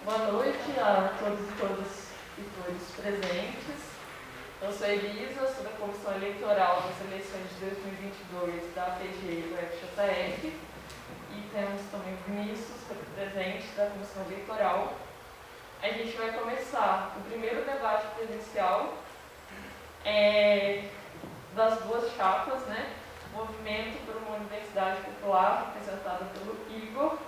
Boa noite a todos e todas e todos presentes. Eu sou Elisa, sou da Comissão Eleitoral das eleições de 2022 da APG e do FJF. E temos também o Vinícius, presente da Comissão Eleitoral. A gente vai começar o primeiro debate presencial das duas chapas, né? Movimento por uma Universidade Popular, representada pelo Igor,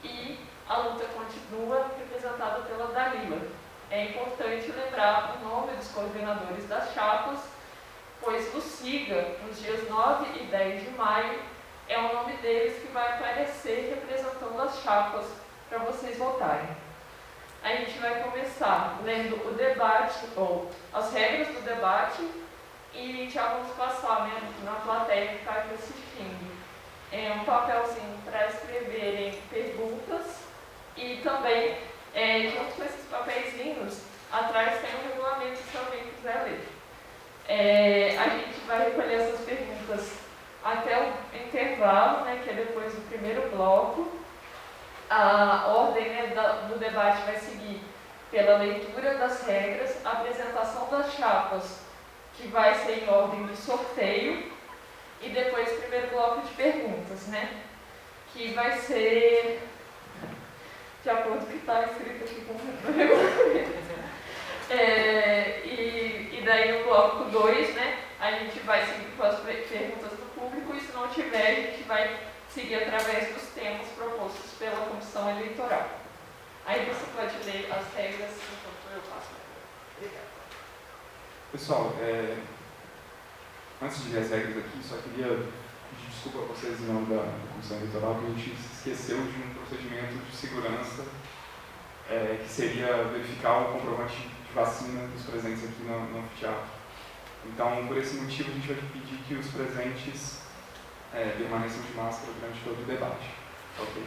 e a luta continua, representada pela Dalila. É importante lembrar o nome dos coordenadores das chapas, pois o SIGA, nos dias 9 e 10 de maio, é o nome deles que vai aparecer representando as chapas para vocês votarem. A gente vai começar lendo o debate, ou as regras do debate, e já vamos passar, né, na plateia que está aqui assistindo um papelzinho para escreverem perguntas e também, junto com esses papeizinhos, atrás tem um regulamento se alguém quiser ler. A gente vai recolher essas perguntas até o intervalo, né, que é depois do primeiro bloco. A ordem, né, do debate vai seguir pela leitura das regras, a apresentação das chapas, que vai ser em ordem de sorteio, e depois o primeiro bloco de perguntas, né? Que vai ser de acordo com o que está escrito aqui no regulamento. E daí no bloco 2, né? A gente vai seguir com as perguntas do público, e se não tiver, a gente vai seguir através dos temas propostos pela Comissão Eleitoral. Aí você pode ler as regras enquanto eu passo. Obrigada. Pessoal, antes de ler as regras aqui, só queria pedir desculpa a vocês em nome da Comissão Eleitoral, que a gente esqueceu de um procedimento de segurança que seria verificar o comprovante de vacina dos presentes aqui no anfiteatro. Então, por esse motivo, a gente vai pedir que os presentes permaneçam de máscara durante todo o debate. Ok?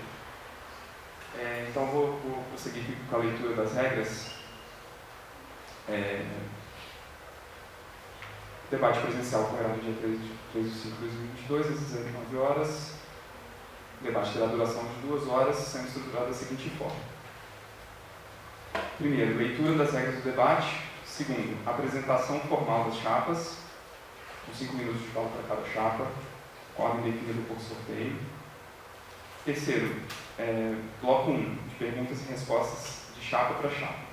Então, vou prosseguir aqui com a leitura das regras. O debate presencial ocorrerá no dia 3 de 5 de 2022, às 19 horas. O debate terá duração de 2 horas, sendo estruturado da seguinte forma. Primeiro, leitura das regras do debate. Segundo, apresentação formal das chapas, com 5 minutos de fala para cada chapa, ordem definida por sorteio. Terceiro, bloco 1, de perguntas e respostas de chapa para chapa.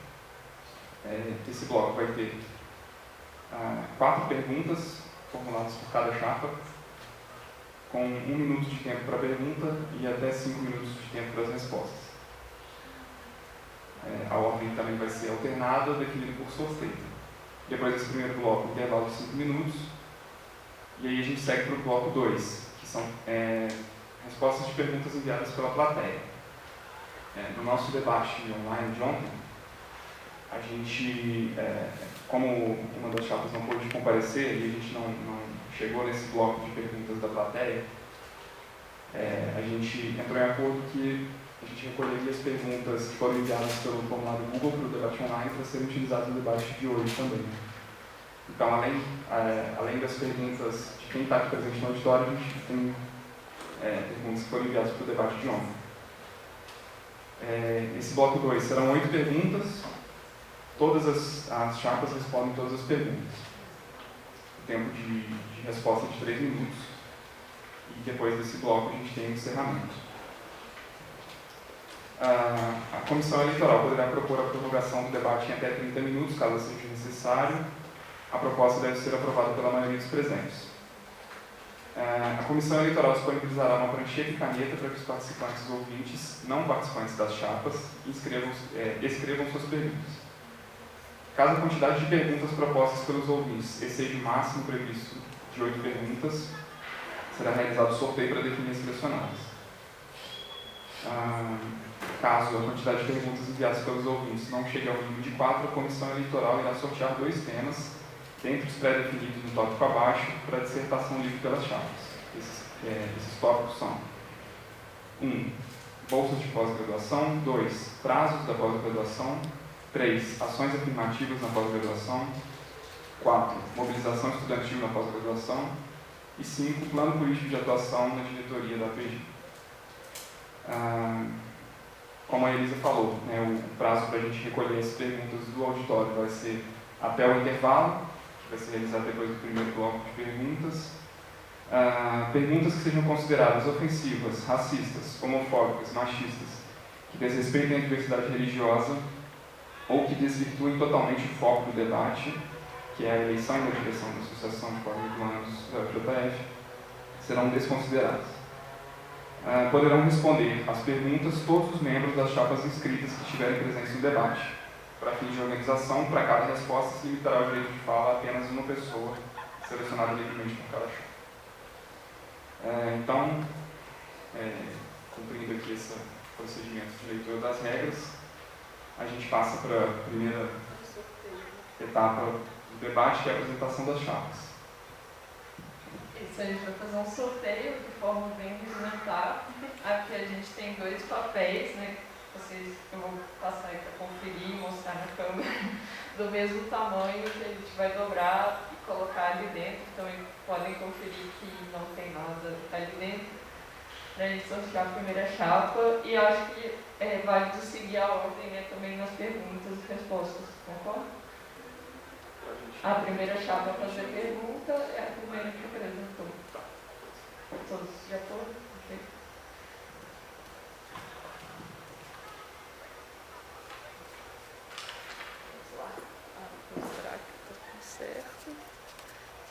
Esse bloco vai ter 4 perguntas formuladas por cada chapa, com 1 minuto de tempo para a pergunta e até 5 minutos de tempo para as respostas. A ordem também vai ser alternada, definida por sorteio. Depois desse primeiro bloco, intervalo de 5 minutos, e aí a gente segue para o bloco 2, que são respostas de perguntas enviadas pela plateia. No nosso debate online de ontem, a gente, como uma das chapas não pôde comparecer e a gente não chegou nesse bloco de perguntas da plateia, a gente entrou em acordo que a gente recolheria as perguntas que foram enviadas pelo formulário Google para o debate online para serem utilizadas no debate de hoje também. Então, além das perguntas de quem está aqui presente no auditório, a gente tem perguntas que foram enviadas para o debate de ontem. Esse bloco 2 serão 8 perguntas. Todas as chapas respondem todas as perguntas. O tempo de resposta é de 3 minutos. E depois desse bloco a gente tem o encerramento. A Comissão Eleitoral poderá propor a prorrogação do debate em até 30 minutos, caso seja necessário. A proposta deve ser aprovada pela maioria dos presentes. A Comissão Eleitoral disponibilizará uma prancheta e caneta para que os participantes ouvintes, não participantes das chapas, escrevam suas perguntas. Caso a quantidade de perguntas propostas pelos ouvintes exceda o máximo previsto de 8 perguntas, será realizado o sorteio para definir as selecionadas. Caso a quantidade de perguntas enviadas pelos ouvintes não chegue ao mínimo de 4, a Comissão Eleitoral irá sortear 2 temas, dentre os pré-definidos no tópico abaixo, para dissertação livre pelas chapas. Esses tópicos são 1. Bolsas de pós-graduação. 2. Prazos da pós-graduação. 3. Ações afirmativas na pós-graduação. 4. Mobilização estudantil na pós-graduação. E 5. Plano político de atuação na diretoria da APG. Como a Elisa falou, o prazo para a gente recolher as perguntas do auditório vai ser até o intervalo, que vai ser realizado depois do primeiro bloco de perguntas. Perguntas que sejam consideradas ofensivas, racistas, homofóbicas, machistas, que desrespeitem a diversidade religiosa ou que desvirtuem totalmente o foco do debate, que é a eleição e a direção da Associação de Formidos da UFJF, serão desconsideradas. Poderão responder às perguntas todos os membros das chapas inscritas que estiverem presentes no debate. Para fins de organização, para cada resposta se limitará o direito de fala a apenas uma pessoa, selecionada livremente por cada chapa. Então, cumprindo aqui esse procedimento de leitura das regras, a gente passa para a primeira etapa do debate, que é a apresentação das chapas. Isso, a gente vai fazer um sorteio de forma bem rudimentar. Aqui a gente tem 2 papéis, né? Eu vou passar aí para conferir e mostrar na câmera, do mesmo tamanho, que a gente vai dobrar e colocar ali dentro. Então, podem conferir que não tem nada ali dentro, para a gente sortear a primeira chapa. E acho que é válido seguir a ordem, né, também nas perguntas e respostas, concorda? A primeira chapa a fazer a pergunta é a primeira que apresentou. Todos já foram? Ok. Vamos lá. Vou mostrar que está tudo certo.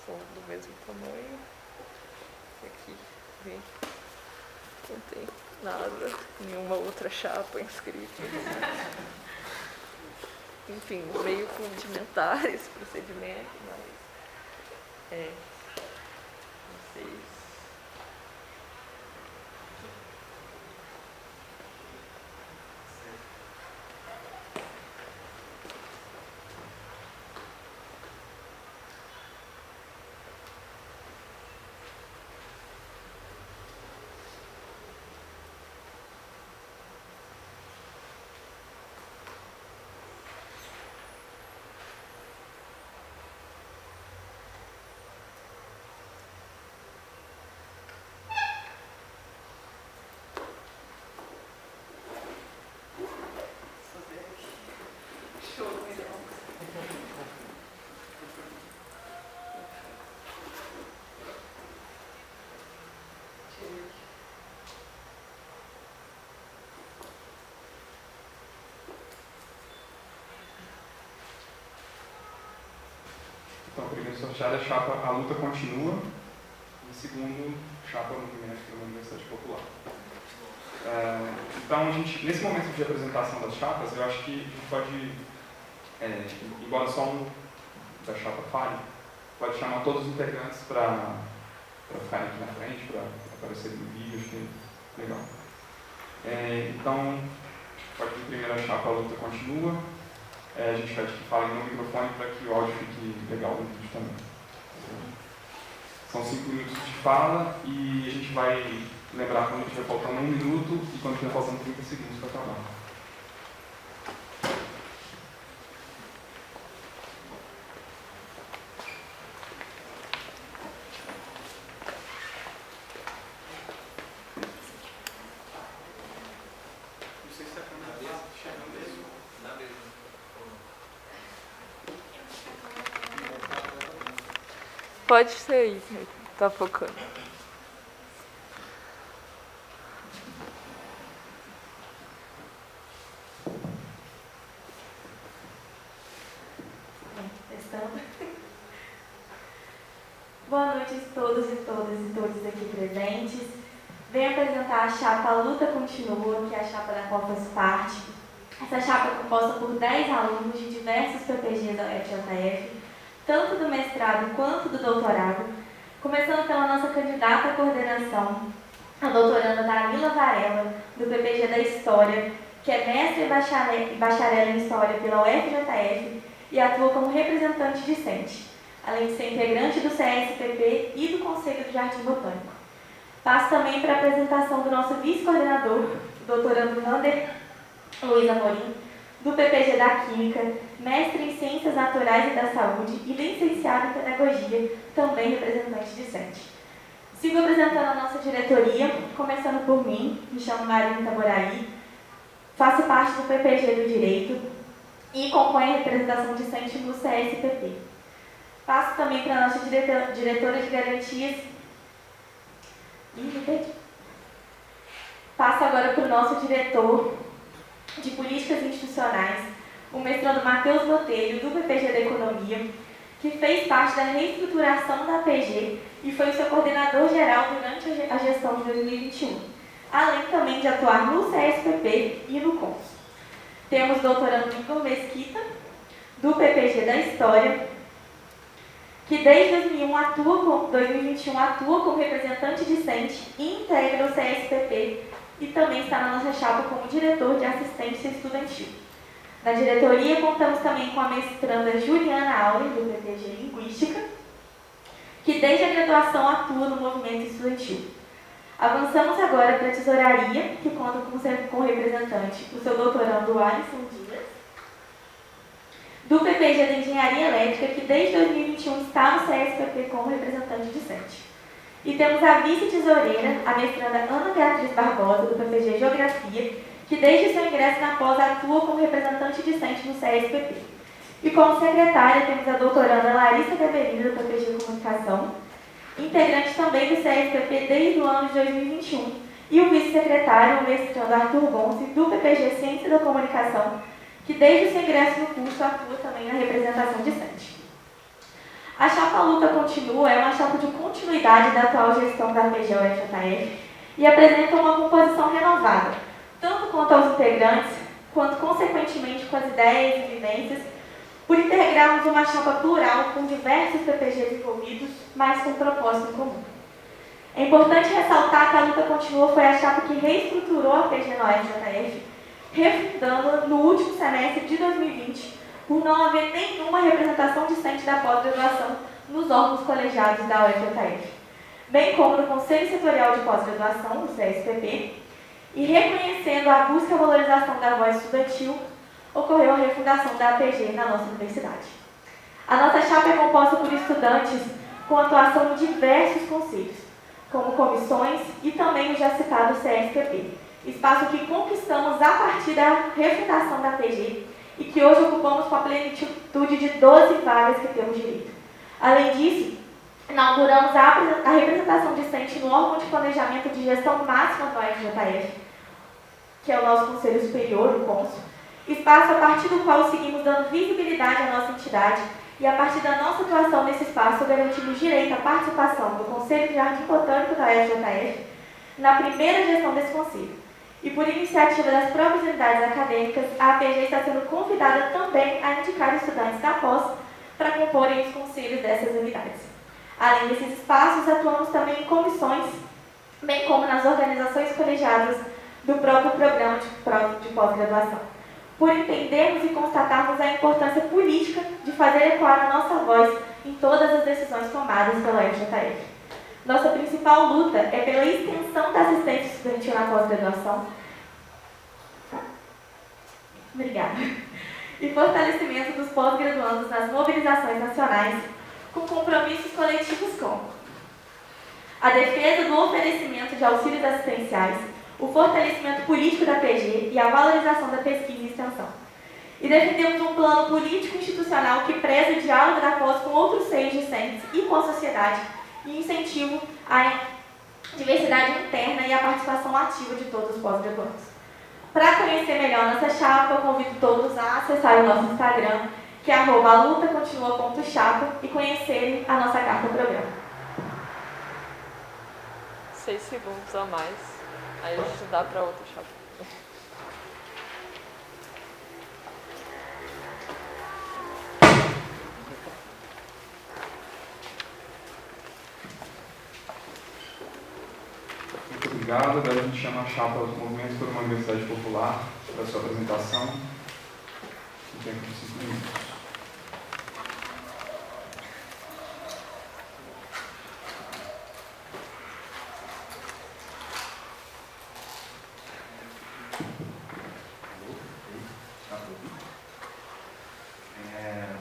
São do mesmo tamanho. Aqui, vem. Não tem nada, nenhuma outra chapa inscrita. Enfim, meio rudimentar esse procedimento, mas vocês. Então, primeiro sorteado é a chapa A Luta Continua, e segundo, chapa Movimento pela Universidade Popular. Então, nesse momento de apresentação das chapas, eu acho que a gente pode, embora só um da chapa fale, pode chamar todos os integrantes para ficarem aqui na frente, para aparecerem no vídeo, acho que é legal. Então, pode ir primeiro a chapa A Luta Continua. A gente pede que falem no microfone para que o áudio fique legal no vídeo também. São 5 minutos de fala e a gente vai lembrar quando estiver faltando 1 minuto e quando estiver faltando 30 segundos para acabar. Não sei se a câmera chega mesmo. Na mesma. Pode ser aí, tá focando. Boa noite a todos e todas e todos aqui presentes. Venho apresentar a chapa A Luta Continua, que é a chapa da qual faço parte. Essa chapa é composta por 10 alunos de diversos PPGs da UFJF, tanto do mestrado quanto do doutorado, começando pela nossa candidata à coordenação, a doutoranda Danila Varela, do PPG da História, que é mestre e bacharel em História pela UFJF e atua como representante discente, além de ser integrante do CSPP e do Conselho do Jardim Botânico. Passo também para a apresentação do nosso vice-coordenador, o doutorando Wander Luiz Amorim, do PPG da Química, mestre em Ciências Naturais e da Saúde e licenciado em Pedagogia, também representante discente. Sigo apresentando a nossa diretoria, começando por mim, me chamo Marina Itaboraí, faço parte do PPG do Direito e compõe a representação discente no CSPP. Passo também para a nossa diretora de garantias. Passo agora para o nosso diretor de políticas institucionais, o mestrando Matheus Botelho, do PPG da Economia, que fez parte da reestruturação da PG e foi o seu coordenador geral durante a gestão de 2021, além também de atuar no CSPP e no CONS. Temos o doutorando Igor Mesquita, do PPG da História, que desde 2021 atua como representante discente e integra o CSPP e também está na nossa chapa como diretor de assistência estudantil. Na diretoria, contamos também com a mestranda Juliana Auler, do PPG Linguística, que desde a graduação atua no movimento estudantil. Avançamos agora para a tesouraria, que conta com representante o seu doutorando Alisson Dias, do PPG da Engenharia Elétrica, que desde 2021 está no CSPP como representante discente. E temos a vice-tesoureira, a mestranda Ana Beatriz Barbosa, do PPG Geografia, que desde seu ingresso na pós atua como representante discente no CSPP. E como secretária temos a doutoranda Larissa Gaberini, do PPG Comunicação, integrante também do CSPP desde o ano de 2021, e o vice-secretário, o mestrando Arthur Gonce, do PPG Ciência da Comunicação, que desde o seu ingresso no curso atua também na representação discente. A chapa Luta Continua é uma chapa de continuidade da atual gestão da PG-UFJF e apresenta uma composição renovada, tanto quanto aos integrantes, quanto consequentemente com as ideias e vivências, por integrarmos uma chapa plural com diversos PPGs envolvidos, mas com propósito em comum. É importante ressaltar que a Luta Continua foi a chapa que reestruturou a PG na UFJF, refundando no último semestre de 2020, por não haver nenhuma representação discente da pós-graduação nos órgãos colegiados da UFJF, bem como no Conselho Setorial de Pós-Graduação, o CSPP, e reconhecendo a busca e a valorização da voz estudantil, ocorreu a refundação da APG na nossa universidade. A nossa chapa é composta por estudantes com atuação em diversos conselhos, como comissões e também o já citado CSPP, espaço que conquistamos a partir da refundação da APG e que hoje ocupamos com a plenitude de 12 vagas que temos direito. Além disso, inauguramos a representação discente no órgão de planejamento de gestão máxima do UFJF, que é o nosso Conselho Superior, o CONSO, espaço a partir do qual seguimos dando visibilidade à nossa entidade e a partir da nossa atuação nesse espaço garantimos direito à participação do Conselho de Jardim Botânico da UFJF na primeira gestão desse Conselho. E por iniciativa das próprias unidades acadêmicas, a APG está sendo convidada também a indicar estudantes da pós para comporem os conselhos dessas unidades. Além desses espaços, atuamos também em comissões, bem como nas organizações colegiadas do próprio programa de pós-graduação, por entendermos e constatarmos a importância política de fazer ecoar a nossa voz em todas as decisões tomadas pela UFJF. Nossa principal luta é pela extensão da assistência estudantil na pós-graduação. Obrigada. E fortalecimento dos pós-graduandos nas mobilizações nacionais, com compromissos coletivos como a defesa do oferecimento de auxílios assistenciais, o fortalecimento político da PG e a valorização da pesquisa e extensão. E defendemos um plano político-institucional que preza o diálogo da pós com outros seios discentes e com a sociedade e incentivo à diversidade interna e à participação ativa de todos os pós-graduandos. Para conhecer melhor nossa chapa, eu convido todos a acessar o nosso Instagram, que é @lutacontinua.chapa, e conhecerem a nossa carta programa. 6 segundos a mais, aí a gente dá para outra chapa. Muito obrigado. Agora a gente chama a chapa do Movimento por uma Universidade Popular para a sua apresentação. No tempo de 5 minutos.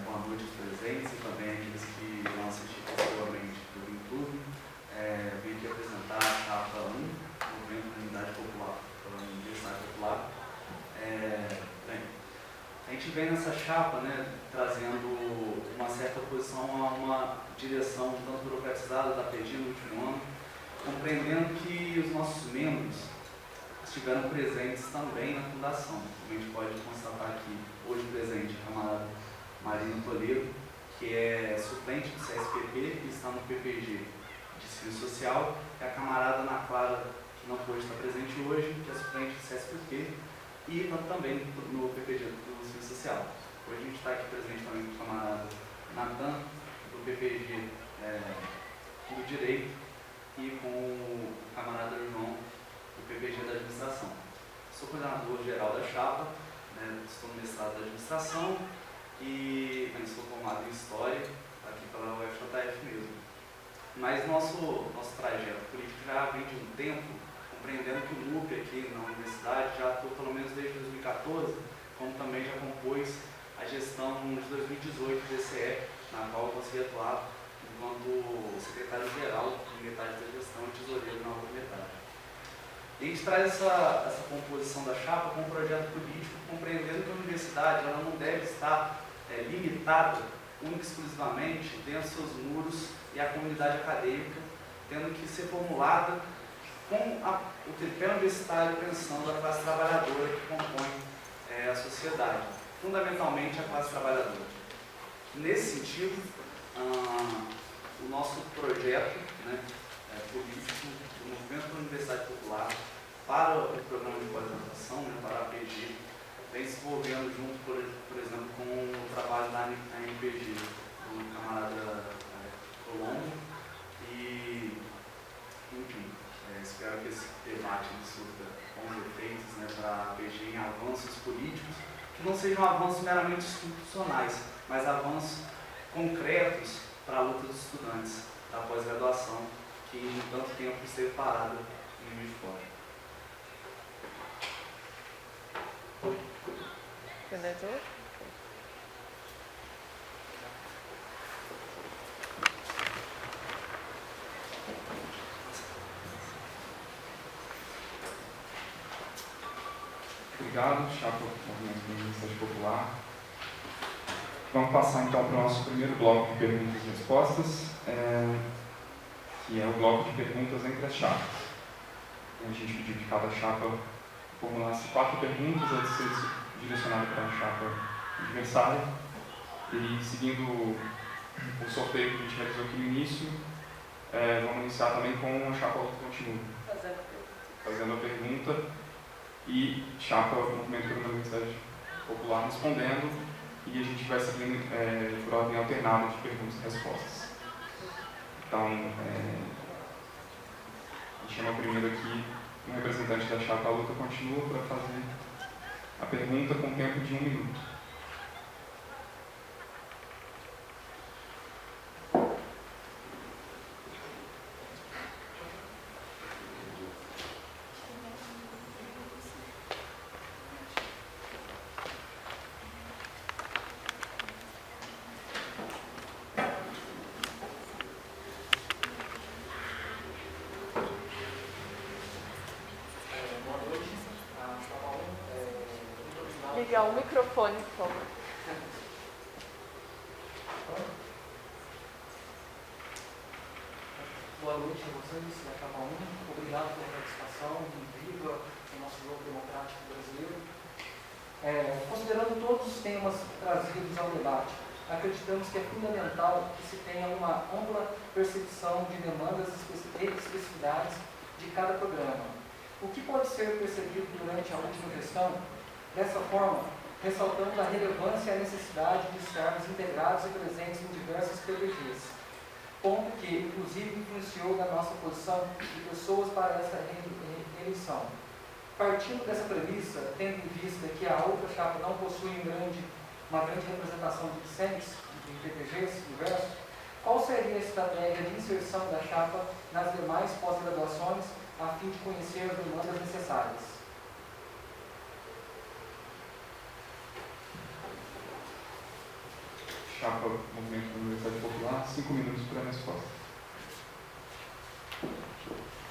Boa noite aos presentes e também aqueles que vão assistir posteriormente pelo YouTube. Vim aqui apresentar a chapa 1, Movimento da Unidade Popular, pela Universidade Popular. Bem, a gente vem nessa chapa, né, trazendo uma certa oposição a uma direção um tanto burocratizada da PG no último ano, compreendendo que os nossos membros estiveram presentes também na fundação. A gente pode constatar aqui, hoje presente, a camarada Marina Toledo, que é suplente do CSPP e está no PPG de Serviço Social, e a camarada Ana Clara, que não pôde estar presente hoje, que é suplente do CSPP e também no PPG do Serviço Social. Hoje a gente está aqui presente também com o camarada Natan, do PPG do Direito, e com o camarada João, do PPG da Administração. Sou coordenador geral da chapa, né, estou no mestrado da Administração e sou formado em História, aqui pela UFJF mesmo. Mas nosso trajeto político já vem de um tempo, compreendendo que o NUP aqui na universidade já atua pelo menos desde 2014, como também já compôs a gestão de 2018 do DCE, na qual eu consegui atuar enquanto secretário-geral de metade da gestão e tesoureiro na outra metade. E a gente traz essa composição da chapa com um projeto político, compreendendo que a universidade ela não deve estar limitada única e exclusivamente dentro dos seus muros e a comunidade acadêmica, tendo que ser formulada com o tripé universitário pensando a classe trabalhadora que compõe a sociedade, fundamentalmente a classe trabalhadora. Nesse sentido, o nosso projeto, né, político do Movimento da Universidade Popular para o programa de pós-graduação, né, para a APG, vem se envolvendo junto, por exemplo, com o trabalho da ANPG, do camarada Colombo, e, enfim, espero que esse debate surta bons efeitos, né, para a APG em avanços políticos, que não sejam avanços meramente institucionais, mas avanços concretos para a luta dos estudantes da pós-graduação, que em tanto tempo esteve parada em Juiz de Fora. Finalizou? Obrigado, chapa Movimento da Universidade Popular. Vamos passar então para o nosso primeiro bloco de perguntas e respostas, que é o bloco de perguntas entre as chapas. A gente pediu que cada chapa formulasse 4 perguntas a ser direcionada para a chapa adversária. E seguindo o sorteio que a gente realizou aqui no início, vamos iniciar também com a chapa continua. Fazendo a pergunta e chapa Movimento da Universidade Popular respondendo, e a gente vai seguindo por ordem alternada de perguntas e respostas. Então, a gente chama primeiro aqui um representante da chapa A Luta Continua para fazer a pergunta com tempo de 1 minuto. Ligar o microfone, por favor. Boa noite a vocês, da Chapa 1. Obrigado pela participação viva no nosso jogo democrático brasileiro. Considerando todos os temas trazidos ao debate, acreditamos que é fundamental que se tenha uma ampla percepção de demandas e especificidades de cada programa. O que pode ser percebido durante a última gestão? Dessa forma, ressaltando a relevância e a necessidade de estarmos integrados e presentes em diversos PPGs, ponto que, inclusive, influenciou da nossa posição de pessoas para essa reeleição. Partindo dessa premissa, tendo em vista que a outra chapa não possui uma grande representação de discentes, de PPGs diversos, qual seria a estratégia de inserção da chapa nas demais pós-graduações a fim de conhecer as demandas necessárias? Chapa Movimento da Universidade Popular, 5 minutos para a resposta.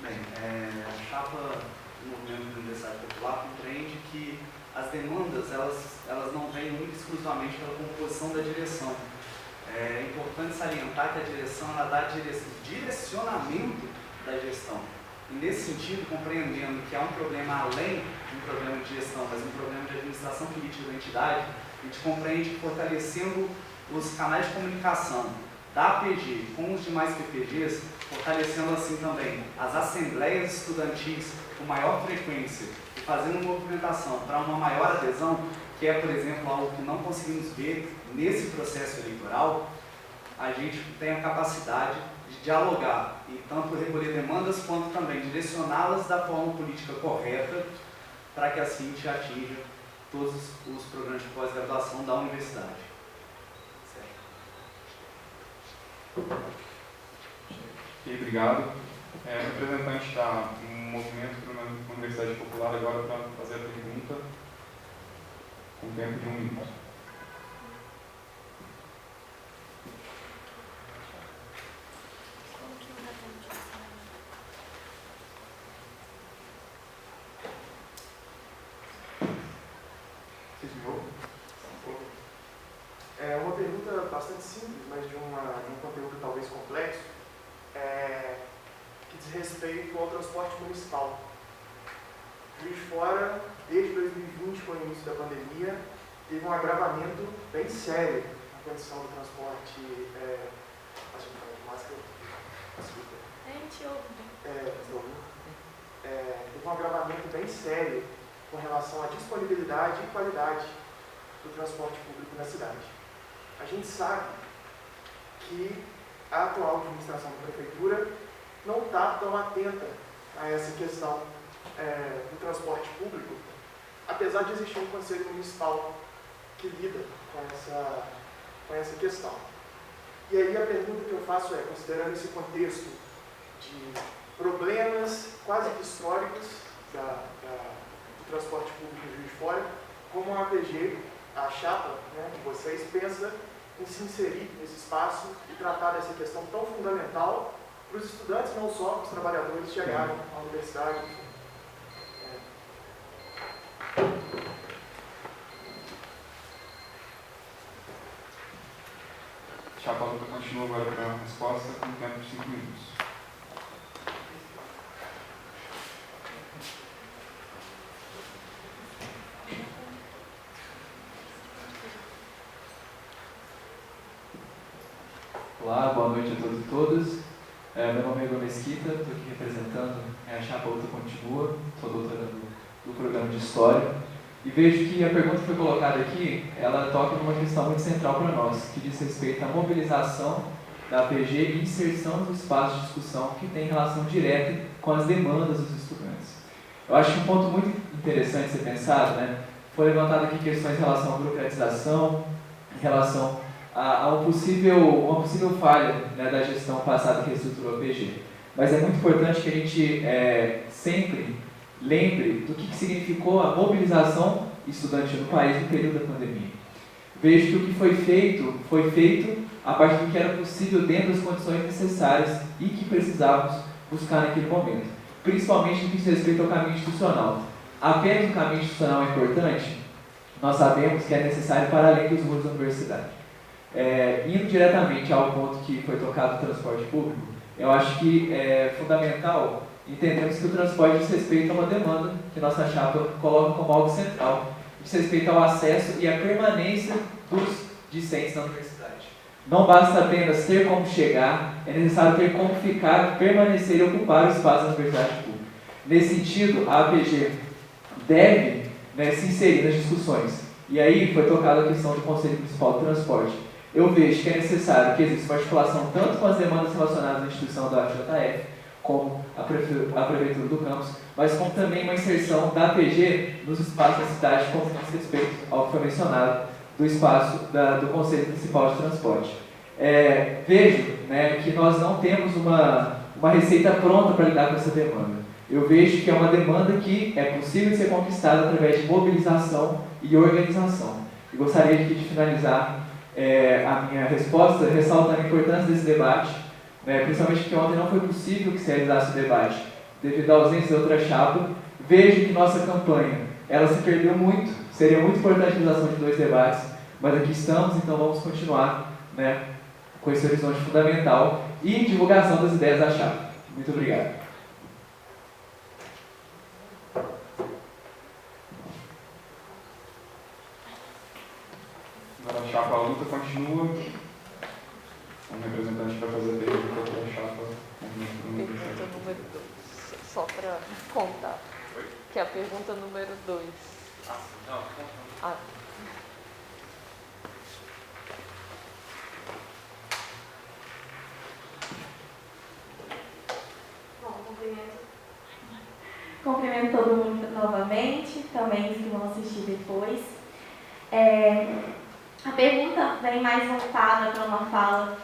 Bem, a chapa do Movimento da Universidade Popular compreende que as demandas, elas não vêm única e exclusivamente pela composição da direção. É importante salientar que a direção, ela dá direcionamento da gestão. E nesse sentido, compreendendo que há um problema além de um problema de gestão, mas um problema de administração política da entidade, a gente compreende que fortalecendo os canais de comunicação da APG com os demais PPGs, fortalecendo assim também as assembleias estudantis com maior frequência e fazendo movimentação para uma maior adesão, que é, por exemplo, algo que não conseguimos ver nesse processo eleitoral, a gente tem a capacidade de dialogar e tanto recolher demandas quanto também direcioná-las da forma política correta para que assim a gente atinja todos os programas de pós-graduação da universidade. Ok, obrigado. O representante da Movimento para uma Universidade Popular agora para fazer a pergunta com tempo de 1 minuto. Vocês me ouvem? É uma pergunta bastante simples, mas de um conteúdo talvez complexo, que diz respeito ao transporte municipal. Juiz de Fora, desde 2020, com o início da pandemia, teve um agravamento bem sério na condição do transporte. Acho que foi de máscara. Desculpa. Teve um agravamento bem sério com relação à disponibilidade e qualidade do transporte público na cidade. A gente sabe que a atual administração da prefeitura não está tão atenta a essa questão do transporte público, apesar de existir um conselho municipal que lida com essa questão. E aí a pergunta que eu faço é, considerando esse contexto de problemas quase que históricos do transporte público em Juiz de Fora, como a APG, a chapa, de vocês, pensa em se inserir nesse espaço e tratar dessa questão tão fundamental para os estudantes, não só para os trabalhadores que chegaram à universidade. Chapa Luta continua agora para a resposta com tempo de 5 minutos. Olá, boa noite a todos e todas. Meu nome é Igor Mesquita, estou aqui representando a Chapa Luta Continua, sou doutorando do programa de História. E vejo que a pergunta que foi colocada aqui, ela toca numa questão muito central para nós, que diz respeito à mobilização da APG e inserção nos espaços de discussão que tem relação direta com as demandas dos estudantes. Eu acho que um ponto muito interessante ser pensado, foi levantado aqui questões em relação à burocratização, em relação a uma possível falha da gestão passada que reestruturou a APG. Mas é muito importante que a gente sempre lembre do que significou a mobilização estudantil no país no período da pandemia. Vejo que o que foi feito a partir do que era possível dentro das condições necessárias e que precisávamos buscar naquele momento, principalmente no que diz respeito ao caminho institucional. Apenas o caminho institucional é importante, nós sabemos que é necessário para além dos muros da universidade. Indo diretamente ao ponto que foi tocado do transporte público, eu acho que é fundamental entendermos que o transporte diz respeito a uma demanda que nossa chapa coloca como algo central, diz respeito ao acesso e à permanência dos discentes na universidade. Não basta apenas ter como chegar, é necessário ter como ficar, permanecer e ocupar o espaço da universidade pública. Nesse sentido, a APG deve se inserir nas discussões. E aí foi tocada a questão do Conselho Municipal de Transporte. Eu vejo que é necessário que exista uma articulação tanto com as demandas relacionadas à instituição da UFJF, como a Prefeitura do campus, mas como também uma inserção da APG nos espaços da cidade, como diz respeito ao que foi mencionado do espaço do Conselho Municipal de Transporte. Vejo que nós não temos uma receita pronta para lidar com essa demanda. Eu vejo que é uma demanda que é possível ser conquistada através de mobilização e organização. E gostaria aqui de finalizar a minha resposta ressaltando a importância desse debate, principalmente porque ontem não foi possível que se realizasse o debate devido à ausência de outra chapa. Vejo que nossa campanha ela se perdeu muito Seria muito importante a realização de 2 debates, mas aqui estamos, então vamos continuar, né, com esse horizonte fundamental e divulgação das ideias da chapa. Muito obrigado. Agora a chapa, a luta continua. Um representante vai fazer a pergunta para a chapa. Pergunta número 2. Só para contar. Que é a pergunta número 2. Ah. Bom, cumprimento todo mundo novamente, também os que vão assistir depois. A pergunta vem mais voltada para uma fala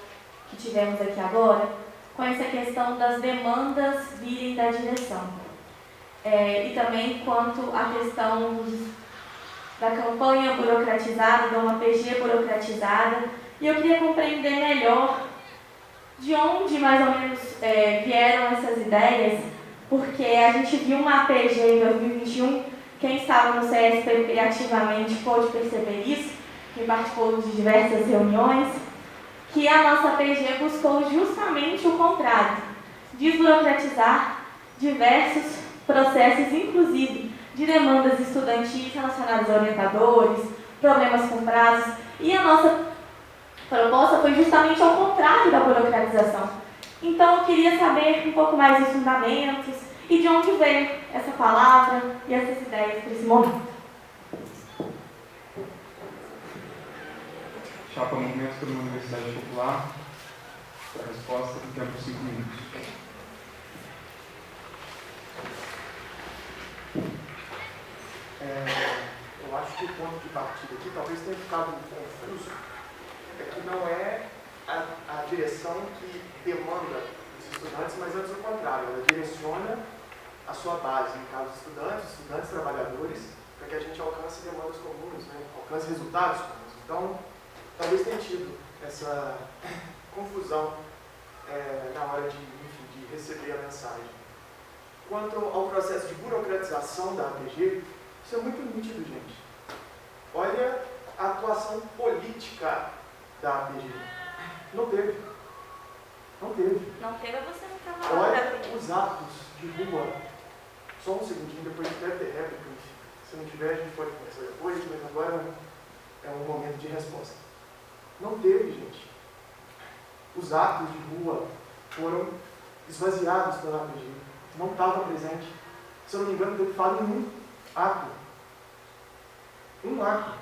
que tivemos aqui agora, com essa questão das demandas virem da direção. E também quanto à questão da campanha burocratizada, da uma PG burocratizada. E eu queria compreender melhor de onde mais ou menos vieram essas ideias, porque a gente viu uma APG em 2021, quem estava no CSPP ativamente pôde perceber isso, quem participou de diversas reuniões, que a nossa APG buscou justamente o contrário, desburocratizar diversos processos, inclusive de demandas estudantis relacionadas a orientadores, problemas com prazos, e a nossa proposta foi justamente ao contrário da burocratização. Então eu queria saber um pouco mais dos fundamentos e de onde veio essa palavra e essas ideias para esse momento. Chapa Movimento para uma Universidade Popular. A resposta tem tempo de 5 minutos. Eu acho que o ponto de partida aqui talvez tenha ficado confuso, é que não é a direção que demanda os estudantes, mas antes o contrário, ela direciona a sua base, no caso estudantes, trabalhadores, para que a gente alcance demandas comuns, né? Alcance resultados comuns. Então, talvez tenha tido essa confusão na hora de receber a mensagem. Quanto ao processo de burocratização da APG, isso é muito nítido, gente. Olha a atuação política da APG. Não teve. Não teve. Não teve, você não estava lá. Olha os atos de rua. Só um segundinho, depois deve ter réplica. Se não tiver, a gente pode conversar depois, mas agora é um momento de resposta. Não teve, gente. Os atos de rua foram esvaziados pela APG. Não estava presente. Se eu não me engano, teve falado em um ato. Um ato.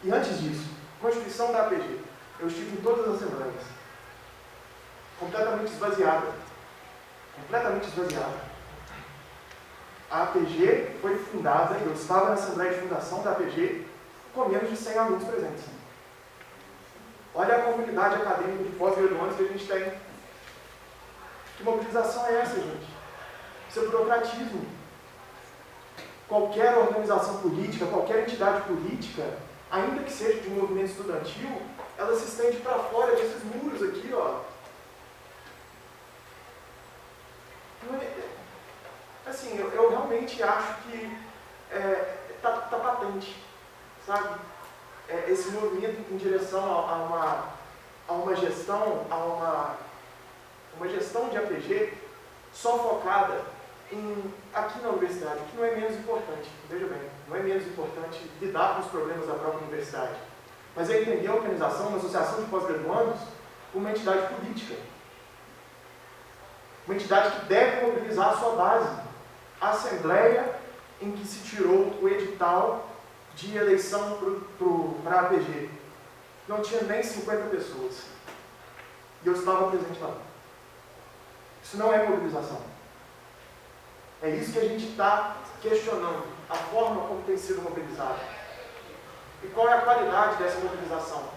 E antes disso, Constituição da APG. Eu estive em todas as assembleias. Completamente esvaziada. Completamente esvaziada. A APG foi fundada, eu estava na Assembleia de Fundação da APG, com menos de 100 alunos presentes. Olha a comunidade acadêmica de pós-graduandos que a gente tem. Que mobilização é essa, gente? Isso é burocratismo. Qualquer organização política, qualquer entidade política, ainda que seja de um movimento estudantil, ela se estende para fora desses muros aqui, ó. Assim, eu realmente acho que tá patente, sabe? Esse movimento em direção a uma gestão, uma gestão de APG só focada aqui na universidade, que não é menos importante, veja bem, não é menos importante lidar com os problemas da própria universidade, mas é entender a organização, uma associação de pós-graduandos, como uma entidade política. Uma entidade que deve mobilizar a sua base. A Assembleia em que se tirou o edital de eleição para a APG. Não tinha nem 50 pessoas. E eu estava presente lá. Isso não é mobilização. É isso que a gente está questionando, a forma como tem sido mobilizado. E qual é a qualidade dessa mobilização?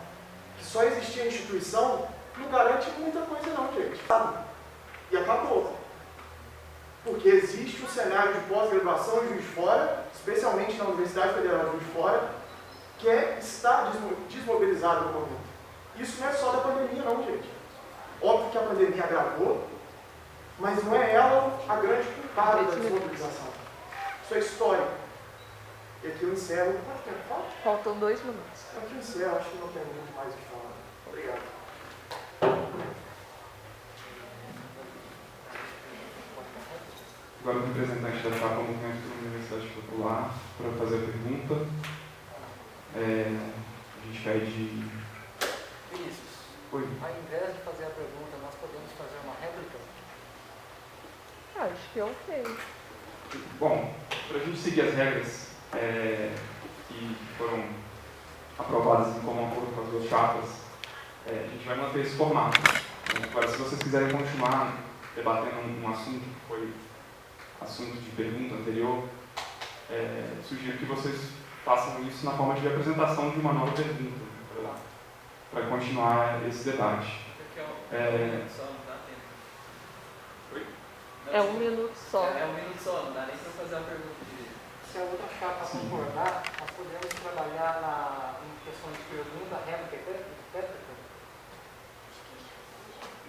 Que só existir a instituição não garante muita coisa não, gente. E acabou. Porque existe um cenário de pós-graduação em Juiz de Fora, especialmente na Universidade Federal de Juiz de Fora, que está desmobilizado no momento. Isso não é só da pandemia não, gente. Óbvio que a pandemia agravou, mas não é ela a grande culpada da desmobilização. Isso é histórico. E aqui eu encerro. Quanto tempo falta? Faltam 2 minutos. Aqui eu encerro, acho que não tem muito mais o que falar. Obrigado. Agora o representante da chapa Movimento da Universidade Popular para fazer a pergunta. A gente pede... Vinícius, Oi. ao invés de fazer a pergunta, nós podemos fazer uma réplica? Acho que é ok. Bom, para a gente seguir as regras que foram aprovadas em comum acordo com as duas chapas, a gente vai manter esse formato. Agora, se vocês quiserem continuar debatendo um assunto que foi assunto de pergunta anterior, sugiro que vocês façam isso na forma de apresentação de uma nova pergunta, para continuar esse debate. É 1 minuto só. É 1 minuto só, não dá nem para fazer a pergunta direito. Se a outra chapa concordar, nós podemos trabalhar em questão de pergunta, réplica e réplica.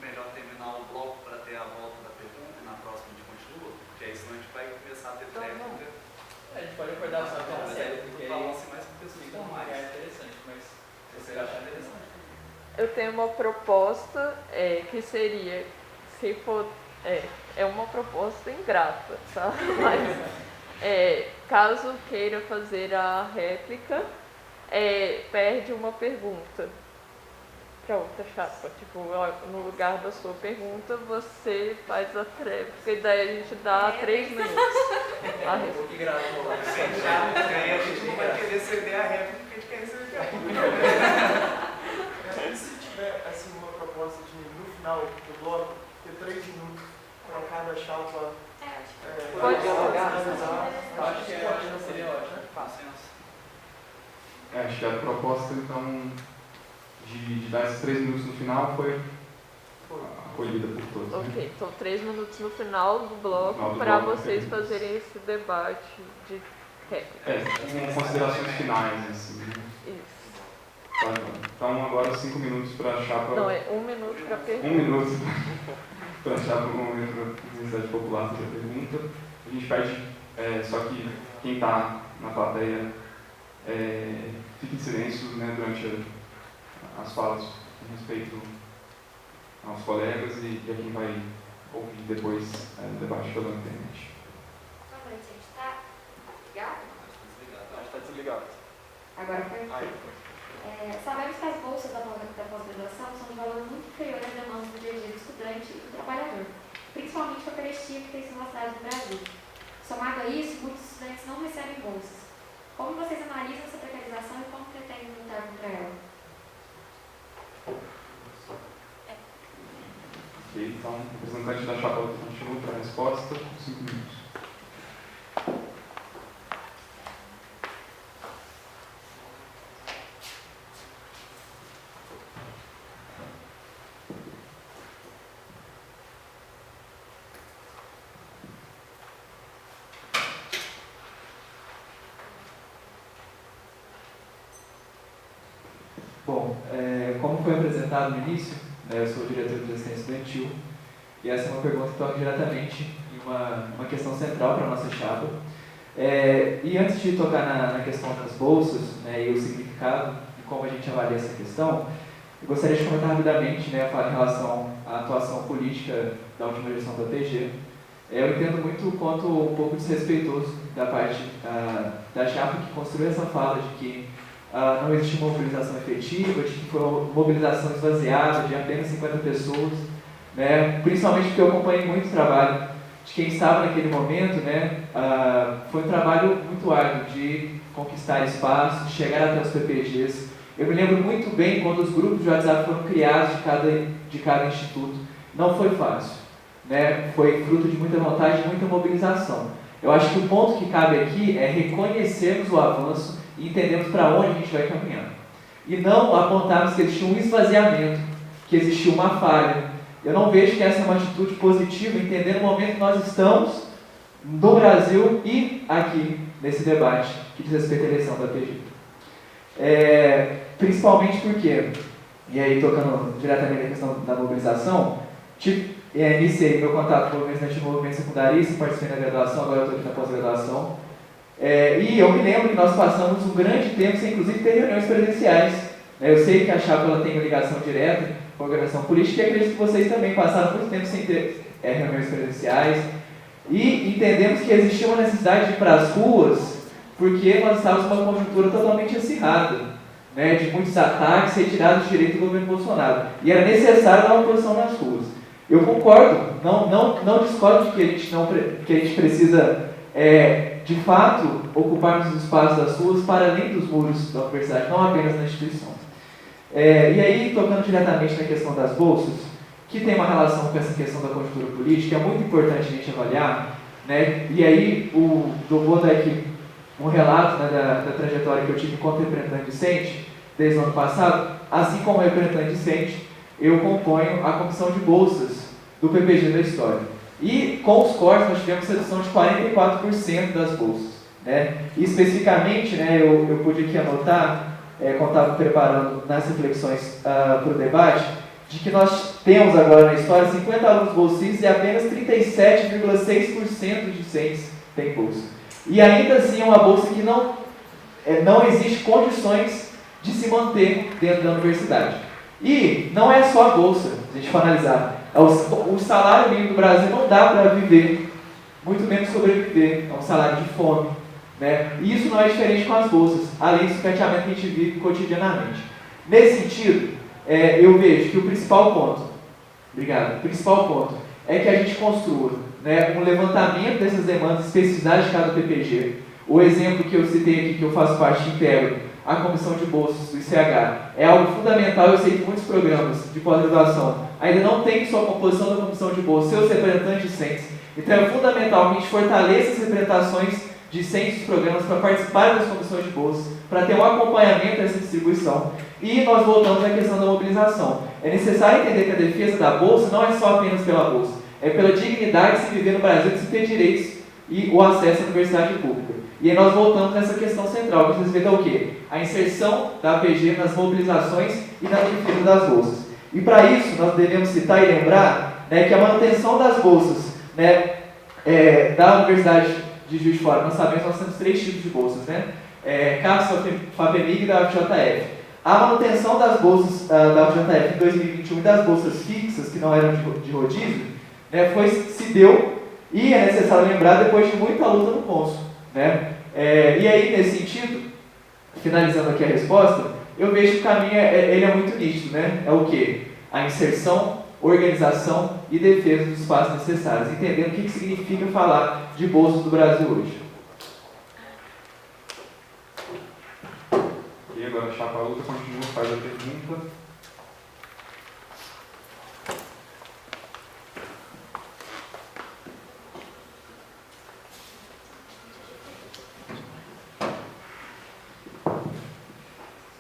Melhor terminar o bloco para ter a volta da pergunta e na próxima a gente continua, porque aí senão a gente vai começar a ter técnica. A gente pode acordar só com a série, porque aí falar assim mais com pessoas fica que um mais. lugar interessante, mas se você achar interessante. Eu tenho uma proposta que seria, se for, é uma proposta ingrata, tá? Mas caso queira fazer a réplica, perde uma pergunta para outra chapa. Tipo, no lugar da sua pergunta, você faz a réplica e daí a gente dá 3 minutos. Que grave, Aí a gente não vai querer ceder a réplica porque a gente quer receber a réplica. E se tiver assim, uma proposta de, no final do bloco, ter 3 minutos para cada chapa Pode dialogar, finalizar? Eu acho que seria ótimo. Acho que a proposta, então, de dar esses 3 minutos no final foi acolhida por todos. Né? Ok, então 3 minutos no final do bloco Final do para bloco, vocês perfeito. fazerem esse debate de réplica. Com considerações finais, assim. Né? Isso. Tá, então, agora 5 minutos para a chapa... Não, é 1 minuto para 1 pergunta. minuto para a chapa Movimento da Universidade Popular fazer a pergunta. A gente pede só que quem está na plateia fique em silêncio, né, durante as falas com respeito aos colegas e a quem vai ouvir depois o debate pela internet. Boa noite, gente. Tá ligado? Acho que está desligado. Agora foi. Sabemos que as bolsas da pós-graduação são de valor muito inferior às demandas do dia a dia do estudante e do trabalhador, principalmente com a carestia que tem se mostrado no Brasil. Somado a isso, muitos estudantes não recebem bolsas. Como vocês analisam essa precarização e como pretendem lutar contra ela? Ok, então, o representante da chapa continua para a resposta, 5 minutos. Bom, como foi apresentado no início, eu sou o diretor de assistência estudantil e essa é uma pergunta que toca diretamente em uma questão central para a nossa chapa. E antes de tocar na questão das bolsas, e o significado e como a gente avalia essa questão, eu gostaria de comentar rapidamente, em relação à atuação política da última gestão da PG. Eu entendo muito o quanto um pouco desrespeitoso da parte da chapa que construiu essa fala de que não existe mobilização efetiva, de que foi uma mobilização esvaziada de apenas 50 pessoas, principalmente porque eu acompanhei muito o trabalho de quem estava naquele momento, foi um trabalho muito árduo de conquistar espaço, de chegar até os PPGs. Eu me lembro muito bem quando os grupos de WhatsApp foram criados de cada instituto. Não foi fácil, foi fruto de muita vontade e muita mobilização. Eu acho que o ponto que cabe aqui é reconhecermos o avanço e entendermos para onde a gente vai caminhando. E não apontarmos que existiu um esvaziamento, que existiu uma falha. Eu não vejo que essa é uma atitude positiva, entendendo o momento que nós estamos no Brasil e aqui, nesse debate que diz respeito à eleição da PG. Principalmente porque, e aí tocando diretamente na questão da mobilização, iniciei meu contato com o movimento estudantil, movimento secundarista, participei da graduação, agora eu estou aqui na pós-graduação. E eu me lembro que nós passamos um grande tempo sem, inclusive, ter reuniões presenciais. Eu sei que a chapa ela tem ligação direta com a organização política e acredito que vocês também passaram muito tempo sem ter reuniões presenciais. E entendemos que existia uma necessidade de ir para as ruas porque nós estávamos numa conjuntura totalmente acirrada, né, de muitos ataques retirados de direito do governo Bolsonaro. E era necessário dar uma posição nas ruas. Eu concordo, não discordo de que a gente precisa, de fato, ocupar os espaços das ruas para além dos muros da universidade, não apenas na instituição. E aí, tocando diretamente na questão das bolsas, que tem uma relação com essa questão da conjuntura política, é muito importante a gente avaliar, né? E aí, vou dar aqui um relato, né, da trajetória que eu tive enquanto representante discente, desde o ano passado. Assim como representante discente, eu componho a comissão de bolsas do PPG da História. E com os cortes, nós tivemos redução de 44% das bolsas, né? E especificamente, né, eu pude aqui anotar, quando estava preparando nas reflexões para o debate, de que nós temos agora na História 50 alunos bolsistas e apenas 37,6% de discentes têm bolsa. E ainda assim é uma bolsa que não existe condições de se manter dentro da universidade. E não é só a bolsa, se a gente for analisar. O salário mínimo do Brasil não dá para viver, muito menos sobreviver, é um salário de fome, né? E isso não é diferente com as bolsas, além do sucateamento que a gente vive cotidianamente. Nesse sentido, eu vejo que o principal ponto é que a gente construa, né, um levantamento dessas demandas especificidades de cada PPG. O exemplo que eu citei aqui, que eu faço parte e integro, a comissão de bolsas do ICH, é algo fundamental. Eu sei que muitos programas de pós-graduação ainda não têm sua composição da comissão de bolsas, seus representantes discentes. Então é fundamental que a gente fortaleça as representações discentes dos programas para participar das comissões de bolsas, para ter um acompanhamento dessa distribuição. E nós voltamos à questão da mobilização. É necessário entender que a defesa da bolsa não é só apenas pela bolsa, é pela dignidade de se viver no Brasil, de se ter direitos e o acesso à universidade pública. E aí nós voltamos nessa questão central, que vocês veem o quê? A inserção da APG nas mobilizações e na defesa das bolsas. E para isso, nós devemos citar e lembrar, né, que a manutenção das bolsas, né, da Universidade de Juiz de Fora, nós sabemos que nós temos 3 tipos de bolsas, né? CAPES, FAPEMIG e da UFJF. A manutenção das bolsas da UFJF em 2021 e das bolsas fixas, que não eram de rodízio, né, se deu, e é necessário lembrar, depois de muita luta no cônsul, né? E aí, nesse sentido, finalizando aqui a resposta, eu vejo que o caminho ele é muito nítido, né? É o quê? A inserção, organização e defesa dos espaços necessários, entendendo o que significa falar de bolsas do Brasil hoje. E agora a chapa luta continua, faz a pergunta.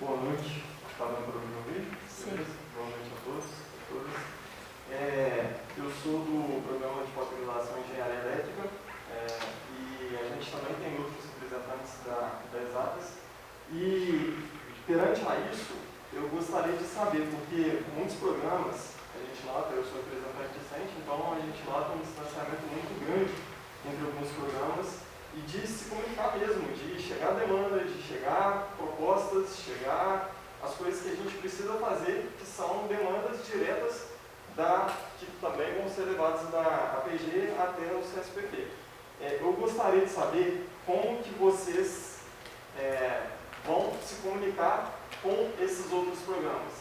Boa noite. Está dando para me ouvir? Sim. Boa noite a todos e todas. Eu sou do programa de pós-graduação em Engenharia Elétrica e a gente também tem outros representantes da Exatas. E, perante a isso, eu gostaria de saber, porque muitos programas, a gente nota, eu sou representante discente, então a gente nota um distanciamento muito grande entre alguns programas e de se comunicar mesmo, de chegar demanda, de chegar propostas, chegar as coisas que a gente precisa fazer, que são demandas diretas que também vão ser levadas da APG até o CSPP. Eu gostaria de saber como que vocês vão se comunicar com esses outros programas,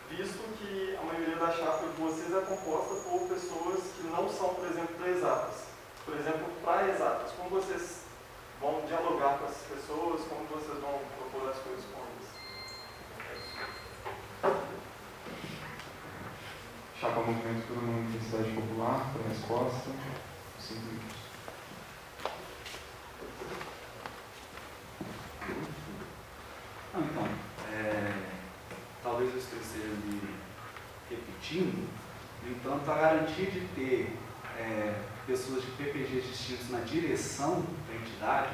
visto que a maioria da chapa de vocês é composta por pessoas que não são, por exemplo, para exatas. Por exemplo, para exatas, como vocês vão dialogar com essas pessoas, como vocês vão propor as coisas com eles? Chapa Movimento por uma Universidade Popular, para a resposta. 5 minutos. Então, talvez eu esteja me repetindo, no entanto, a garantia de ter pessoas de PPGs distintos na direção da entidade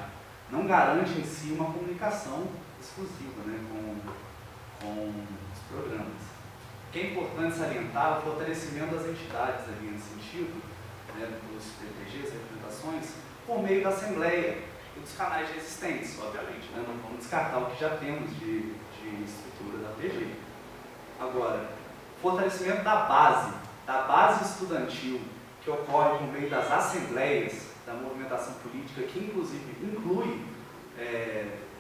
não garante em si uma comunicação exclusiva, né, com os programas. O que é importante salientar é o fortalecimento das entidades ali nesse sentido, né, dos PPGs, representações, por meio da Assembleia. e dos canais já existentes, obviamente, né? Não vamos descartar o que já temos de estrutura da PG. Agora, fortalecimento da base estudantil, que ocorre por meio das assembleias da movimentação política, que inclusive inclui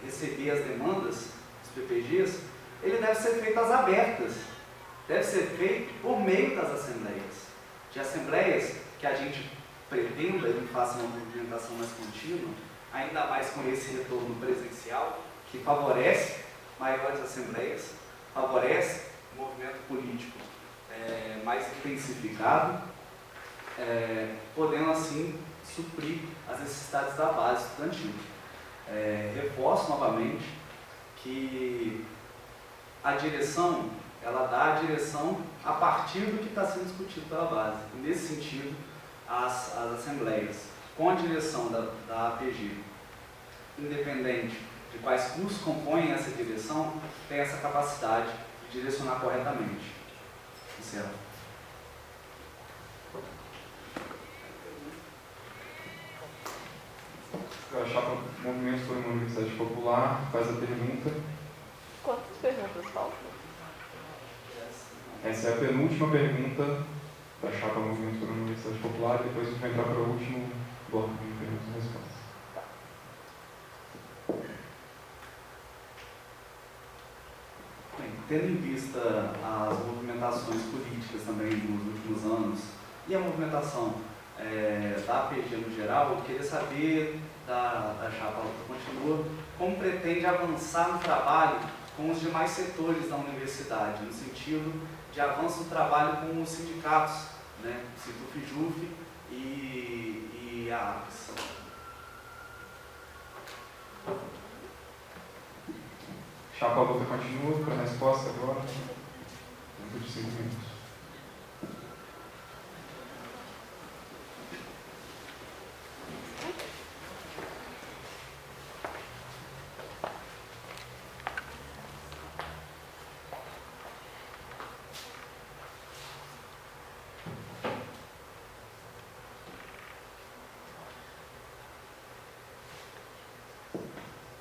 receber as demandas dos PPGs, ele deve ser feito às abertas, deve ser feito por meio das assembleias. De assembleias que a gente pretenda e faça uma movimentação mais contínua, ainda mais com esse retorno presencial, que favorece maiores assembleias, favorece o movimento político mais intensificado, podendo assim suprir as necessidades da base estudantil. Reforço novamente que a direção, ela dá a direção a partir do que está sendo discutido pela base. E nesse sentido, as assembleias, com a direção da APG, independente de quais cursos compõem essa direção, tem essa capacidade de direcionar corretamente. Encerro. A chapa Movimento por uma Universidade Popular faz a pergunta. Quantas perguntas faltam? Essa é a penúltima pergunta da chapa Movimento por uma Universidade Popular, e depois a gente vai entrar para o último bloco de perguntas e respostas. Bem, tendo em vista as movimentações políticas também nos últimos anos e a movimentação da APG no geral, eu queria saber da chapa Luta Continua como pretende avançar no trabalho com os demais setores da universidade, no sentido de avanço no trabalho com os sindicatos, né, Situf, Juf e a APES. Chapa Luta Continua, para a resposta agora. Tempo de 5 minutos.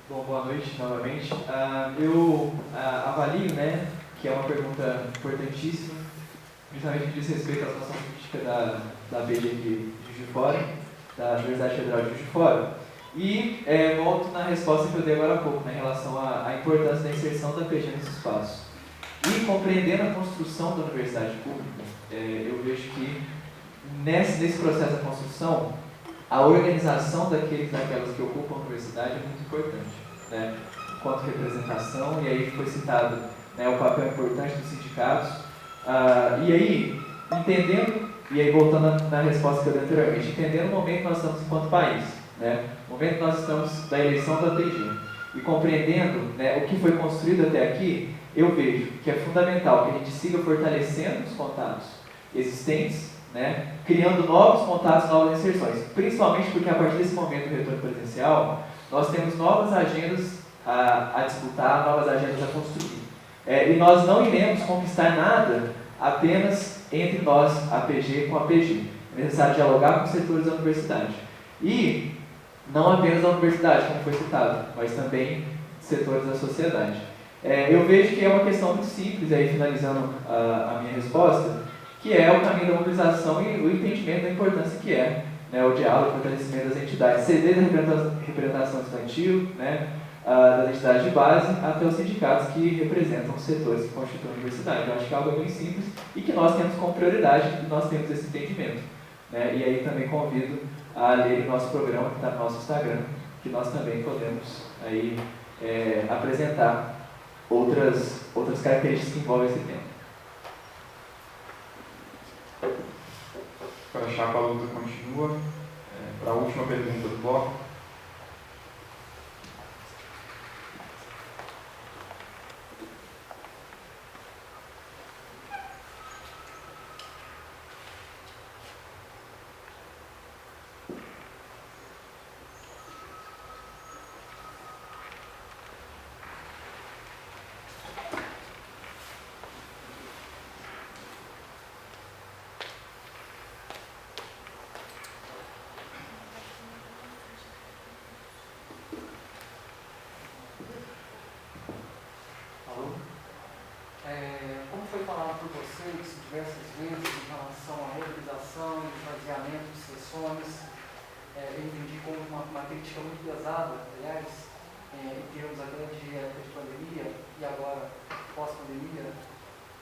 Bom, boa noite novamente. Eu avalio, né, que é uma pergunta importantíssima, principalmente que diz respeito à situação política da APG aqui de Juiz de Fora, da Universidade Federal de Juiz de Fora, e volto na resposta que eu dei agora há pouco, né, em relação à importância da inserção da APG nesse espaço. E compreendendo a construção da universidade pública, eu vejo que nesse processo da construção, a organização daqueles e daquelas que ocupam a universidade é muito importante, né? Quanto representação, e aí foi citado, né, o papel importante dos sindicatos. E aí, entendendo, e aí voltando na resposta que eu dei anteriormente, entendendo o momento que nós estamos enquanto país, né? O momento que nós estamos da eleição da PG, e compreendendo, né, o que foi construído até aqui, eu vejo que é fundamental que a gente siga fortalecendo os contatos existentes, né, criando novos contatos, novas inserções, principalmente porque a partir desse momento do retorno presencial, nós temos novas agendas a disputar, novas agendas a construir. E nós não iremos conquistar nada apenas entre nós, APG com APG. É necessário dialogar com os setores da universidade. E não apenas da universidade, como foi citado, mas também setores da sociedade. Eu vejo que é uma questão muito simples, aí finalizando a minha resposta, que é o caminho da mobilização e o entendimento da importância que é, né, o diálogo, o fortalecimento das entidades, CD da representação estudantil, né, das entidades de base, até os sindicatos que representam os setores que constituem a universidade. Eu acho que é algo bem simples e que nós temos como prioridade e nós temos esse entendimento. Né, e aí também convido a ler o nosso programa, que está no nosso Instagram, que nós também podemos aí, apresentar outras características que envolvem esse tema. Para a chapa, a luta continua. Para a última pergunta do bloco. Como foi falado por vocês diversas vezes em relação à mobilização e esvaziamento de sessões, eu entendi como uma crítica muito pesada, aliás, em termos até de época de pandemia e agora pós-pandemia,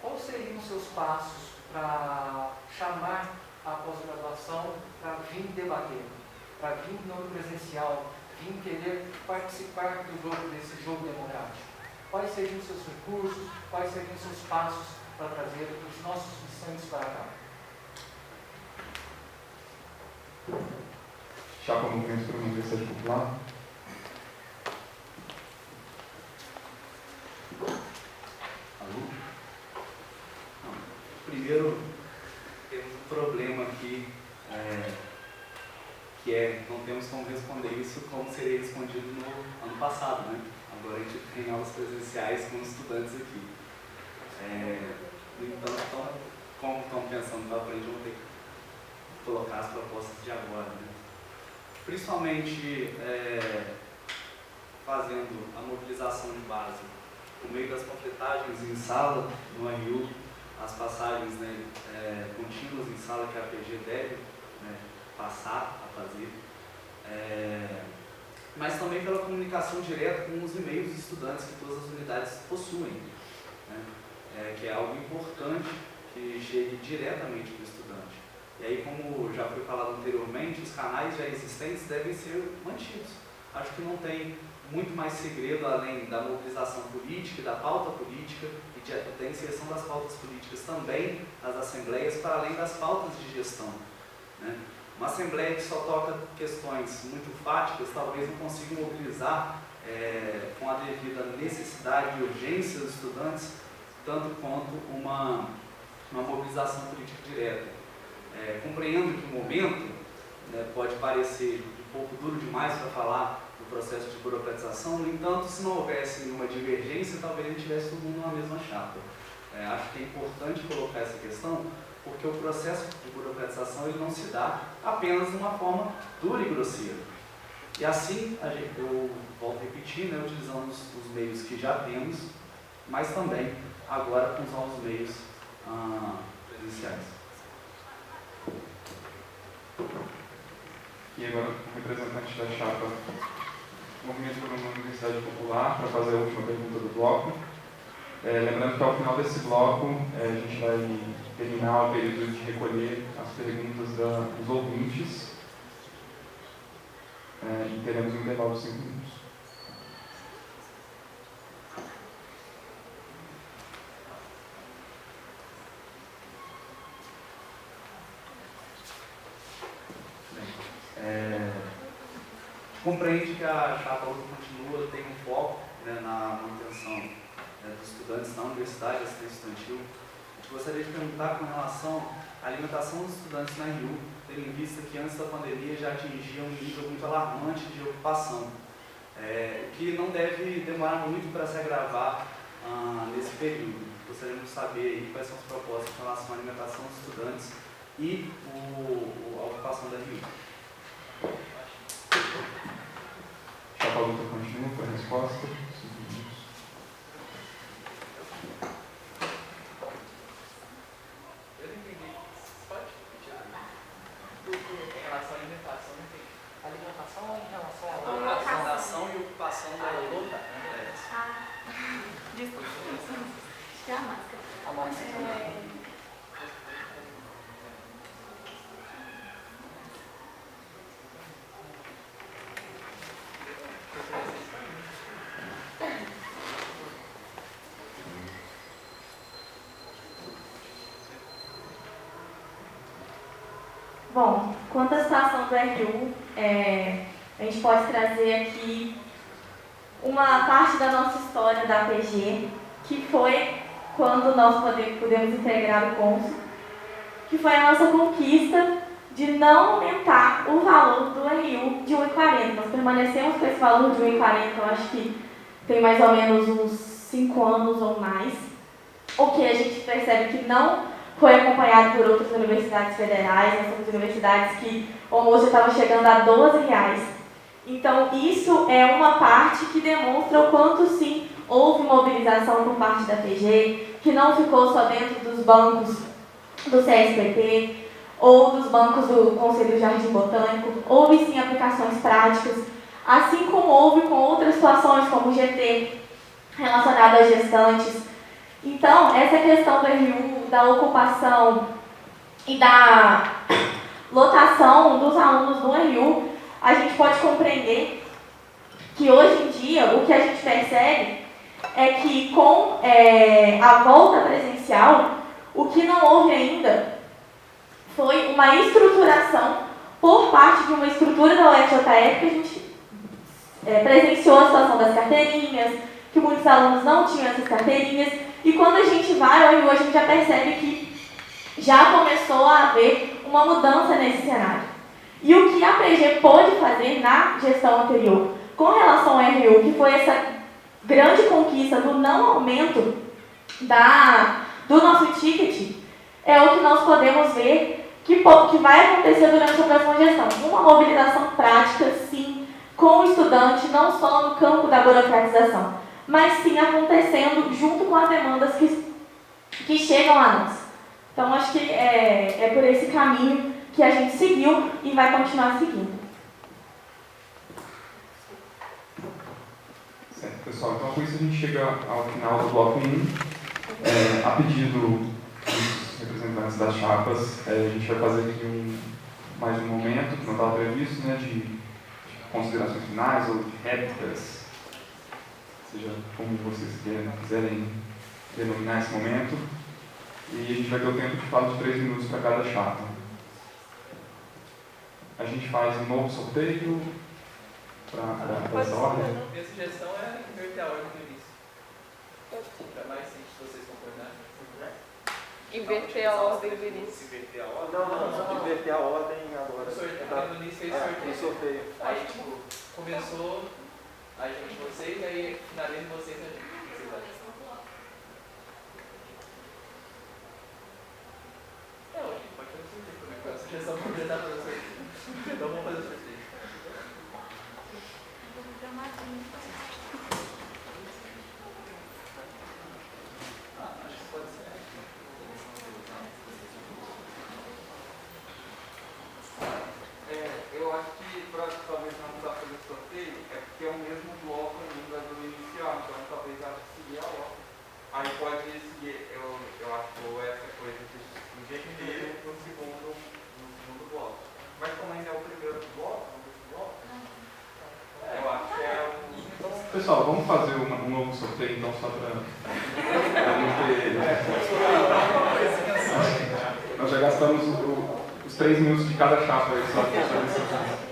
quais seriam os seus passos para chamar a pós-graduação para vir debater, para vir no presencial, vir querer participar desse jogo democrático? Quais seriam os seus recursos, quais seriam os seus passos para trazer os nossos estudantes para cá? Chapa Movimento para uma Universidade Popular. Alô? Não. Primeiro, temos um problema aqui, que não temos como responder isso como seria respondido no ano passado, né? Agora a gente tem aulas presenciais com estudantes aqui. No entanto, como estão pensando para frente, vão ter que colocar as propostas de agora, né? Principalmente fazendo a mobilização de base por meio das panfletagens em sala, no RU, as passagens, né, contínuas em sala que a PG deve, né, passar a fazer, mas também pela comunicação direta com os e-mails dos estudantes que todas as unidades possuem, né, que é algo importante que chegue diretamente para o estudante. E aí, como já foi falado anteriormente, os canais já existentes devem ser mantidos. Acho que não tem muito mais segredo além da mobilização política, da pauta política e da inserção das pautas políticas também nas assembleias, para além das pautas de gestão, né? Uma assembleia que só toca questões muito fáticas talvez não consiga mobilizar com a devida necessidade e urgência dos estudantes, tanto quanto uma mobilização política direta. Compreendo que o momento, né, pode parecer um pouco duro demais para falar do processo de burocratização, no entanto, se não houvesse nenhuma divergência, talvez a gente tivesse todo mundo na mesma chapa. Acho que é importante colocar essa questão, porque o processo de burocratização ele não se dá apenas de uma forma dura e grosseira. E assim, eu volto a repetir, né, utilizando os meios que já temos, mas também agora com os novos meios presenciais. E agora, o representante da chapa Movimento por uma Universidade Popular, para fazer a última pergunta do bloco. Lembrando que ao final desse bloco, a gente vai terminar o período de recolher as perguntas dos ouvintes e teremos um intervalo de 5 minutos. Compreende que a chapa Luta Continua tem um foco, né, na manutenção dos estudantes na universidade, assistência estudantil. A gente gostaria de perguntar com relação à alimentação dos estudantes na RU, tendo em vista que antes da pandemia já atingia um nível muito alarmante de ocupação, o que não deve demorar muito para se agravar nesse período. Gostaríamos de saber aí quais são as propostas em relação à alimentação dos estudantes e a ocupação da RU. Chapa Luta Continua, foi a resposta. 5 minutos. Eu não entendi. Pode repetir? Em relação à alimentação, não entendi. Alimentação em relação à Alimentação e ocupação da luta. Desculpa. Acho que é a máscara. A máscara. Bom, quanto à situação do RU, a gente pode trazer aqui uma parte da nossa história da APG, que foi quando nós pudemos integrar o cônsul, que foi a nossa conquista de não aumentar o valor do RU de 1,40. Nós permanecemos com esse valor de 1,40, eu acho que tem mais ou menos uns 5 anos ou mais, o que a gente percebe que não foi acompanhado por outras universidades federais. Nós temos universidades que o almoço estava chegando a R$12. Então, isso é uma parte que demonstra o quanto, sim, houve mobilização por parte da PG, que não ficou só dentro dos bancos do CSPP ou dos bancos do Conselho Jardim Botânico, houve sim aplicações práticas, assim como houve com outras situações, como o GT, relacionado às gestantes. Então, essa questão do RU, da ocupação e da lotação dos alunos do RU, a gente pode compreender que hoje em dia o que a gente percebe é que com a volta presencial, o que não houve ainda foi uma estruturação por parte de uma estrutura da UFJF, que a gente presenciou a situação das carteirinhas, que muitos alunos não tinham essas carteirinhas, e quando a gente vai ao RU, a gente já percebe que já começou a haver uma mudança nesse cenário. E o que a PG pôde fazer na gestão anterior com relação ao RU, que foi essa grande conquista do não aumento do nosso ticket, é o que nós podemos ver que vai acontecer durante a próxima gestão. Uma mobilização prática, sim, com o estudante, não só no campo da burocratização, mas sim acontecendo junto com as demandas que chegam a nós. Então, acho que é por esse caminho que a gente seguiu e vai continuar seguindo. Certo, pessoal. Então, com isso a gente chega ao final do bloco 1. A pedido dos representantes das chapas, a gente vai fazer aqui mais um momento, que não estava previsto, né, de considerações finais ou de réplicas, seja como vocês quiserem denominar esse momento. E a gente vai ter o tempo de fala de 3 minutos para cada chapa. A gente faz um novo sorteio para essa ordem. Minha sugestão é inverter a ordem do início. Para mais simples, se vocês concordarem. Inverter a ordem do início. Inverter a ordem? Não, inverter a ordem agora. No início fez sorteio. Sorteio. Aí, tipo, começou a gente, vocês, aí finaliza vocês, a gente. Pode fazer sorteio também, foi a sugestão completar para vocês. Então vamos fazer o sorteio. Acho que pode ser. Eu acho que para talvez não precisar fazer sorteio, é porque é o mesmo bloco ainda do inicial, então talvez acho que seguir a ordem. Aí pode seguir, eu acho essa coisa de inverter no segundo bloco. Mas como ainda é o primeiro bloco, eu acho que é o... Pessoal, vamos fazer um novo sorteio, então, só para não ter... Nós já gastamos os 3 minutos de cada chapa aí, só para fazer esse sorteio.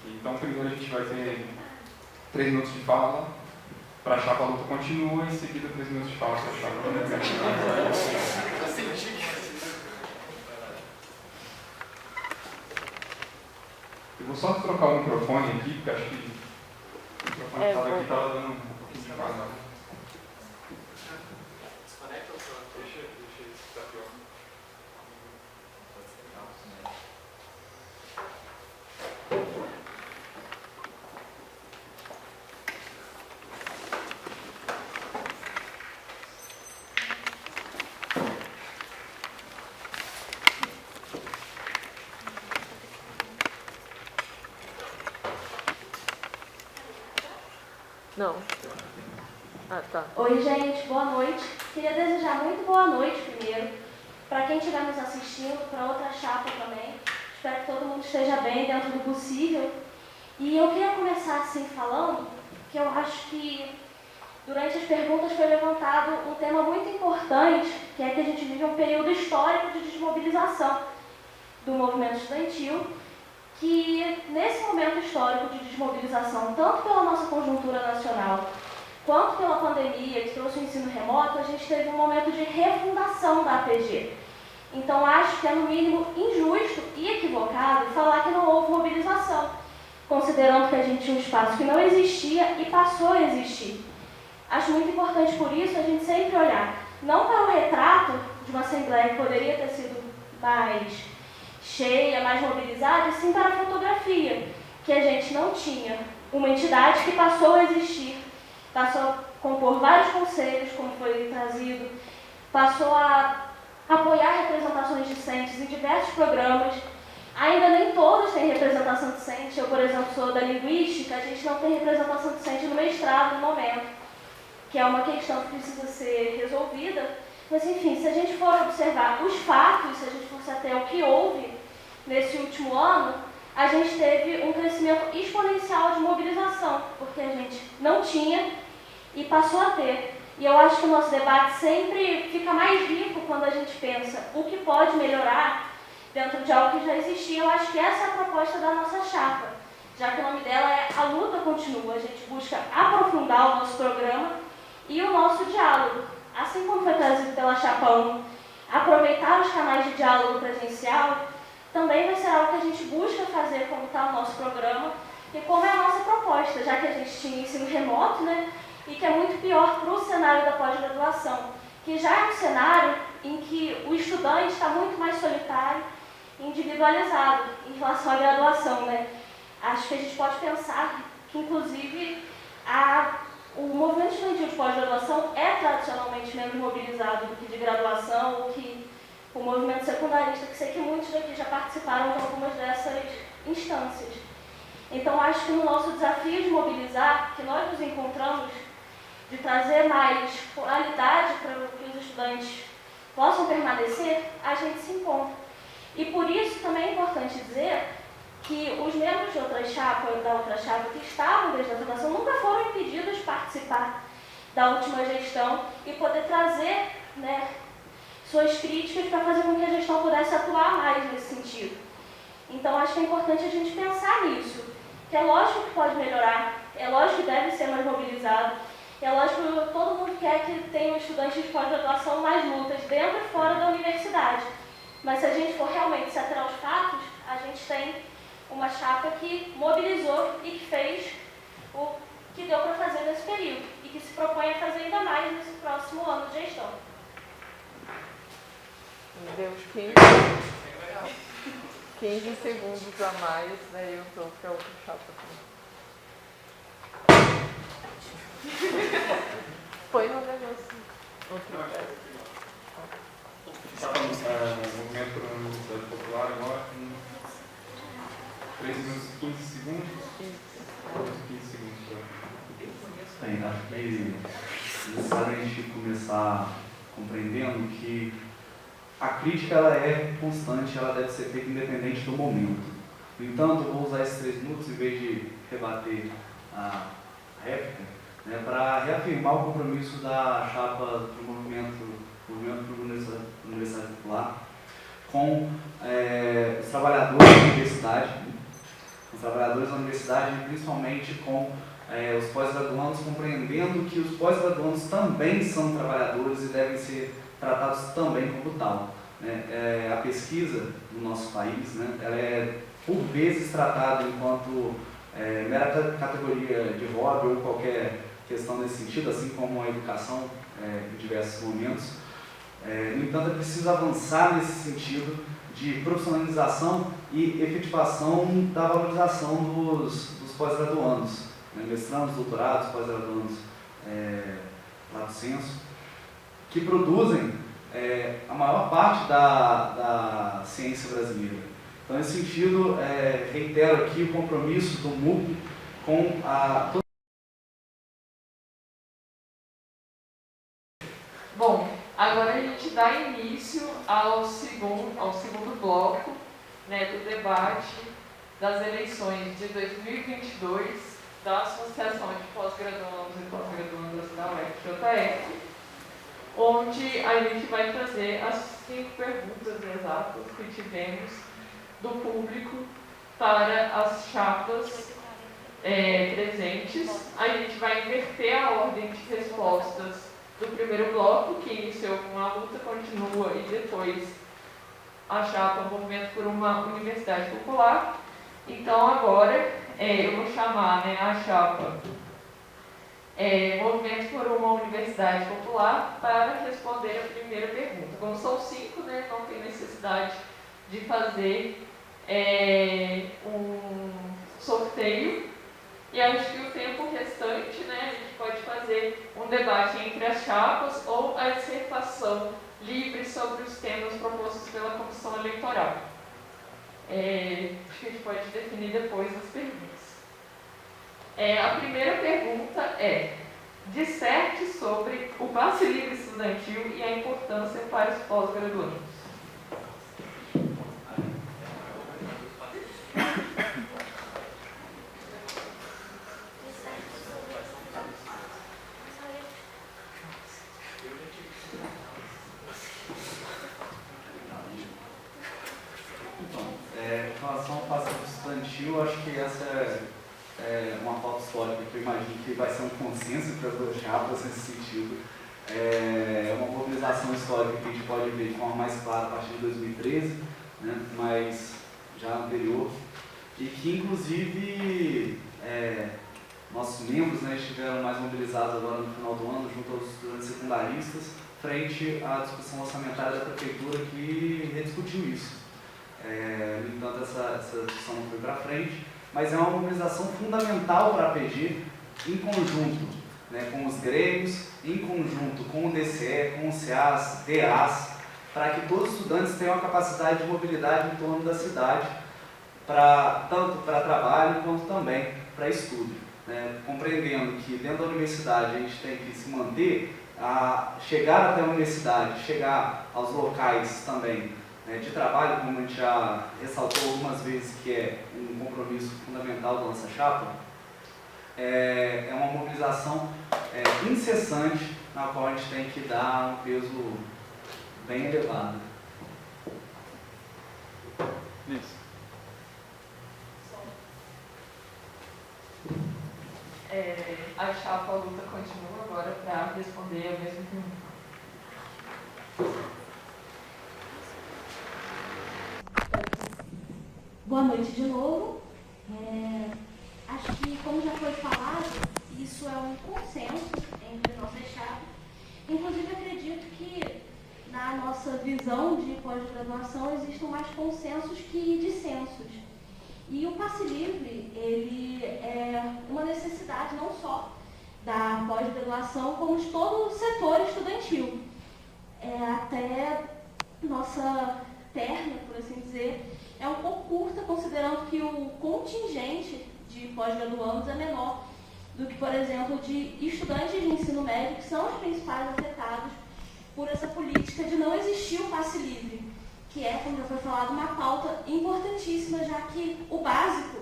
Então, primeiro a gente vai ter 3 minutos de fala para a chapa, a luta continua, em seguida 3 minutos de fala para a chapa. Eu vou só trocar o microfone aqui, porque acho que o microfone que estava aqui estava dando um pouquinho de vazão. Desconecta ou só? Deixa isso ficar pior. Não. Ah, tá. Oi, gente, boa noite. Queria desejar muito boa noite primeiro para quem estiver nos assistindo, para outra chapa também. Espero que todo mundo esteja bem dentro do possível. E eu queria começar assim falando que eu acho que durante as perguntas foi levantado um tema muito importante, que é que a gente vive um período histórico de desmobilização. do movimento estudantil, que nesse momento histórico de desmobilização, tanto pela nossa conjuntura nacional, quanto pela pandemia que trouxe o ensino remoto, a gente teve um momento de refundação da APG. Então, acho que é, no mínimo, injusto e equivocado falar que não houve mobilização, considerando que a gente tinha um espaço que não existia e passou a existir. Acho muito importante, por isso, a gente sempre olhar, não para o retrato de uma Assembleia que poderia ter sido mais cheia, mais mobilizada, e sim para a fotografia, que a gente não tinha uma entidade que passou a existir, passou a compor vários conselhos, como foi trazido, passou a apoiar representações discentes em diversos programas. Ainda nem todos têm representação discente. Eu, por exemplo, sou da linguística, a gente não tem representação discente no mestrado no momento, que é uma questão que precisa ser resolvida. Mas, enfim, se a gente for observar os fatos, se a gente for se ater ao que houve nesse último ano, a gente teve um crescimento exponencial de mobilização, porque a gente não tinha e passou a ter. E eu acho que o nosso debate sempre fica mais rico quando a gente pensa o que pode melhorar dentro de algo que já existia. Eu acho que essa é a proposta da nossa chapa, já que o nome dela é A Luta Continua. A gente busca aprofundar o nosso programa e o nosso diálogo. Assim como foi trazido pela Chapa 1, aproveitar os canais de diálogo presencial, também vai ser algo que a gente busca fazer como está o nosso programa e como é a nossa proposta, já que a gente tinha ensino remoto, né? E que é muito pior para o cenário da pós-graduação, que já é um cenário em que o estudante está muito mais solitário e individualizado em relação à graduação, né? Acho que a gente pode pensar que, inclusive, o movimento estudantil de pós-graduação é tradicionalmente menos mobilizado do que de graduação, ou que o movimento secundarista, que sei que muitos daqui já participaram de algumas dessas instâncias. Então, acho que no nosso desafio de mobilizar, que nós nos encontramos, de trazer mais pluralidade para que os estudantes possam permanecer, a gente se encontra. E por isso também é importante dizer que os membros de da outra chapa que estavam desde a fundação nunca foram impedidos de participar da última gestão e poder trazer, né, suas críticas para fazer com que a gestão pudesse atuar mais nesse sentido. Então, acho que é importante a gente pensar nisso, que é lógico que pode melhorar, é lógico que deve ser mais mobilizado, é lógico que todo mundo quer que tenham estudantes de pós-graduação mais lutas dentro e fora da universidade. Mas se a gente for realmente se ater aos fatos, a gente tem uma chapa que mobilizou e que fez o que deu para fazer nesse período e que se propõe a fazer ainda mais nesse próximo ano de gestão. Deus, 15 segundos a mais, né? Eu estou com a outra chapa aqui. Foi no negócio. Movimento para a Universidade Popular agora em 3 minutos e 15 segundos. 15 segundos. Bem, acho que é necessário a gente começar compreendendo que a crítica ela é constante, ela deve ser feita independente do momento. No entanto, eu vou usar esses 3 minutos em vez de rebater a réplica, né, para reafirmar o compromisso da chapa do movimento para a Universidade Popular com os trabalhadores da universidade, e principalmente com os pós-graduandos, compreendendo que os pós-graduandos também são trabalhadores e devem ser tratados também como tal. Né? A pesquisa no nosso país, né, ela é por vezes tratada enquanto mera categoria de hobby ou qualquer questão nesse sentido, assim como a educação em diversos momentos. No entanto, é preciso avançar nesse sentido de profissionalização e efetivação da valorização dos pós-graduandos, né, mestrandos, doutorados, pós-graduandos lato sensu, que produzem a maior parte da ciência brasileira. Então, nesse sentido, reitero aqui o compromisso do MUP com Bom, agora a gente dá início ao segundo bloco, né, do debate das eleições de 2022 da Associação de Pós-Graduandos e Pós-Graduandas da UFJF, onde a gente vai trazer as 5 perguntas exatas que tivemos do público para as chapas presentes. A gente vai inverter a ordem de respostas do primeiro bloco, que iniciou com a luta continua e depois a chapa Movimento por uma Universidade Popular. Então agora eu vou chamar a chapa Movimento por uma Universidade Popular para responder a primeira pergunta. Como são 5, não tem necessidade de fazer um sorteio. E acho que o tempo restante, a gente pode fazer um debate entre as chapas ou a dissertação livre sobre os temas propostos pela Comissão Eleitoral. Acho que a gente pode definir depois as perguntas. A primeira pergunta é: disserte sobre o passe livre estudantil e a importância para os pós-graduandos. Em relação ao passe estudantil, acho que essa é uma pauta histórica que eu imagino que vai ser um consenso entre as duas chapas nesse sentido. É uma mobilização histórica que a gente pode ver de forma mais clara a partir de 2013, mas já anterior, e que inclusive nossos membros estiveram mais mobilizados agora no final do ano junto aos estudantes secundaristas frente à discussão orçamentária da prefeitura que rediscutiu isso. No entanto, essa discussão não foi para frente, mas é uma mobilização fundamental para a PG, em conjunto com os grêmios, em conjunto com o DCE, com o CEAS, DEAS, para que todos os estudantes tenham a capacidade de mobilidade em torno da cidade, tanto para trabalho quanto também para estudo. Compreendendo que dentro da universidade a gente tem que se manter, chegar até a universidade, chegar aos locais também de trabalho, como a gente já ressaltou algumas vezes, que é um compromisso fundamental da nossa chapa, é uma mobilização incessante, na qual a gente tem que dar um peso bem elevado. Isso. A chapa luta continua agora para responder a mesma pergunta. Boa noite de novo. Acho que, como já foi falado, isso é um consenso entre nossas chapas. Inclusive, acredito que na nossa visão de pós-graduação existam mais consensos que dissensos. E o passe livre, ele é uma necessidade não só da pós-graduação, como de todo o setor estudantil. Até nossa terna, por assim dizer, é um pouco curta, considerando que o contingente de pós-graduandos é menor do que, por exemplo, de estudantes de ensino médio, que são os principais afetados por essa política de não existir o passe livre, que é, como já foi falado, uma pauta importantíssima, já que o básico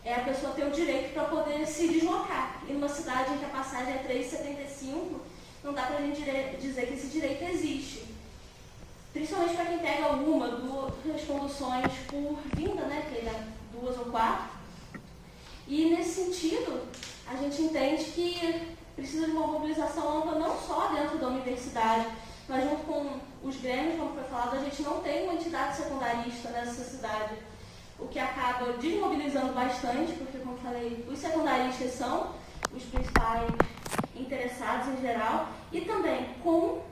é a pessoa ter o direito para poder se deslocar. E numa cidade em que a passagem é R$3,75, não dá para a gente dizer que esse direito existe. Principalmente para quem pega uma, duas conduções por vinda, que é 2 ou 4. E nesse sentido, a gente entende que precisa de uma mobilização ampla não só dentro da universidade, mas junto com os grêmios, como foi falado, a gente não tem uma entidade secundarista nessa cidade, o que acaba desmobilizando bastante, porque, como falei, os secundaristas são os principais interessados em geral, e também com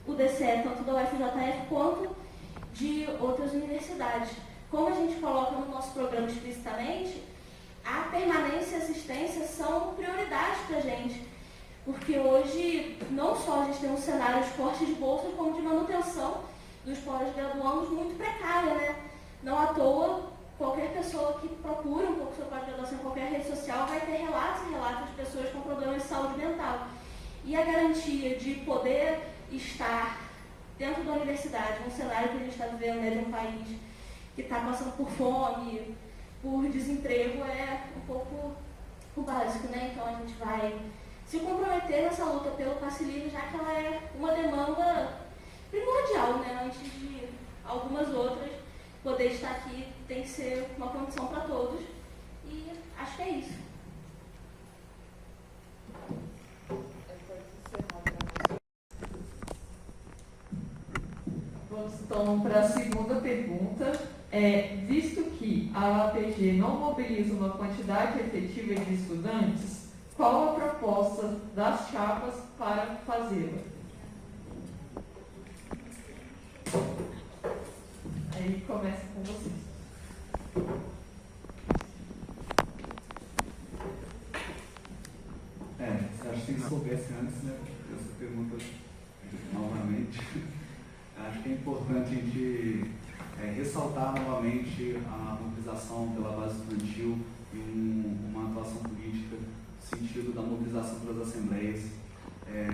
o DCE, tanto da UFJF quanto de outras universidades. Como a gente coloca no nosso programa explicitamente, a permanência e assistência são prioridades para a gente, porque hoje não só a gente tem um cenário de corte de bolsas, como de manutenção dos pós-graduandos muito precária, Não à toa, qualquer pessoa que procura um pouco sua pós-graduação em qualquer rede social vai ter relatos e relatos de pessoas com problemas de saúde mental. E a garantia de poder estar dentro da universidade, num cenário que a gente está vivendo, de um país que está passando por fome, por desemprego, é um pouco o básico, Então a gente vai se comprometer nessa luta pelo passe livre, já que ela é uma demanda primordial, antes de algumas outras poder estar aqui tem que ser uma condição para todos. E acho que é isso. Vamos então para a segunda pergunta. Visto que a APG não mobiliza uma quantidade efetiva de estudantes, qual a proposta das chapas para fazê-la? Aí começa com vocês. Acho que se soubesse antes, né, essa pergunta novamente, acho que é importante a gente ressaltar novamente a mobilização pela base estudantil e uma atuação política no sentido da mobilização pelas assembleias,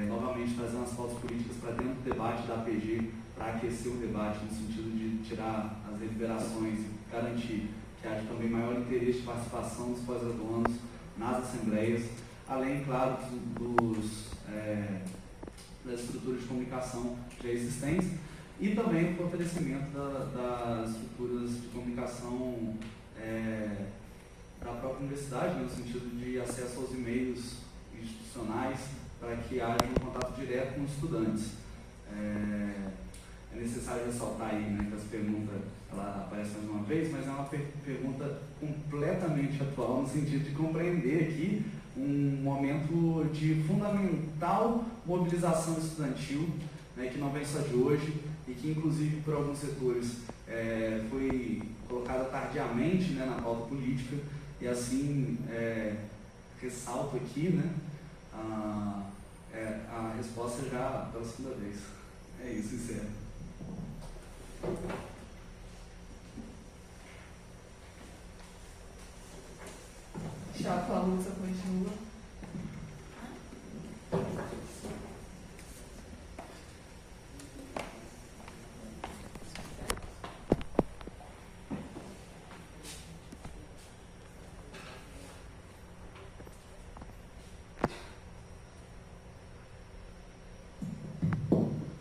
novamente trazendo as pautas políticas para dentro do debate da APG, para aquecer o debate no sentido de tirar as deliberações e garantir que haja também maior interesse de participação dos pós-graduandos nas assembleias, além, claro, das estruturas de comunicação já existentes e também o fortalecimento das estruturas de comunicação da própria universidade, né, no sentido de acesso aos e-mails institucionais para que haja um contato direto com os estudantes. É necessário ressaltar aí, né, que essa pergunta ela aparece mais uma vez, mas é uma pergunta completamente atual, no sentido de compreender aqui um momento de fundamental mobilização estudantil, né, que não vem só de hoje e que, inclusive, por alguns setores foi colocada tardiamente, né, na pauta política, e assim ressalto aqui, né, a resposta já pela segunda vez. É isso, encerro. Chapa, a luta continua.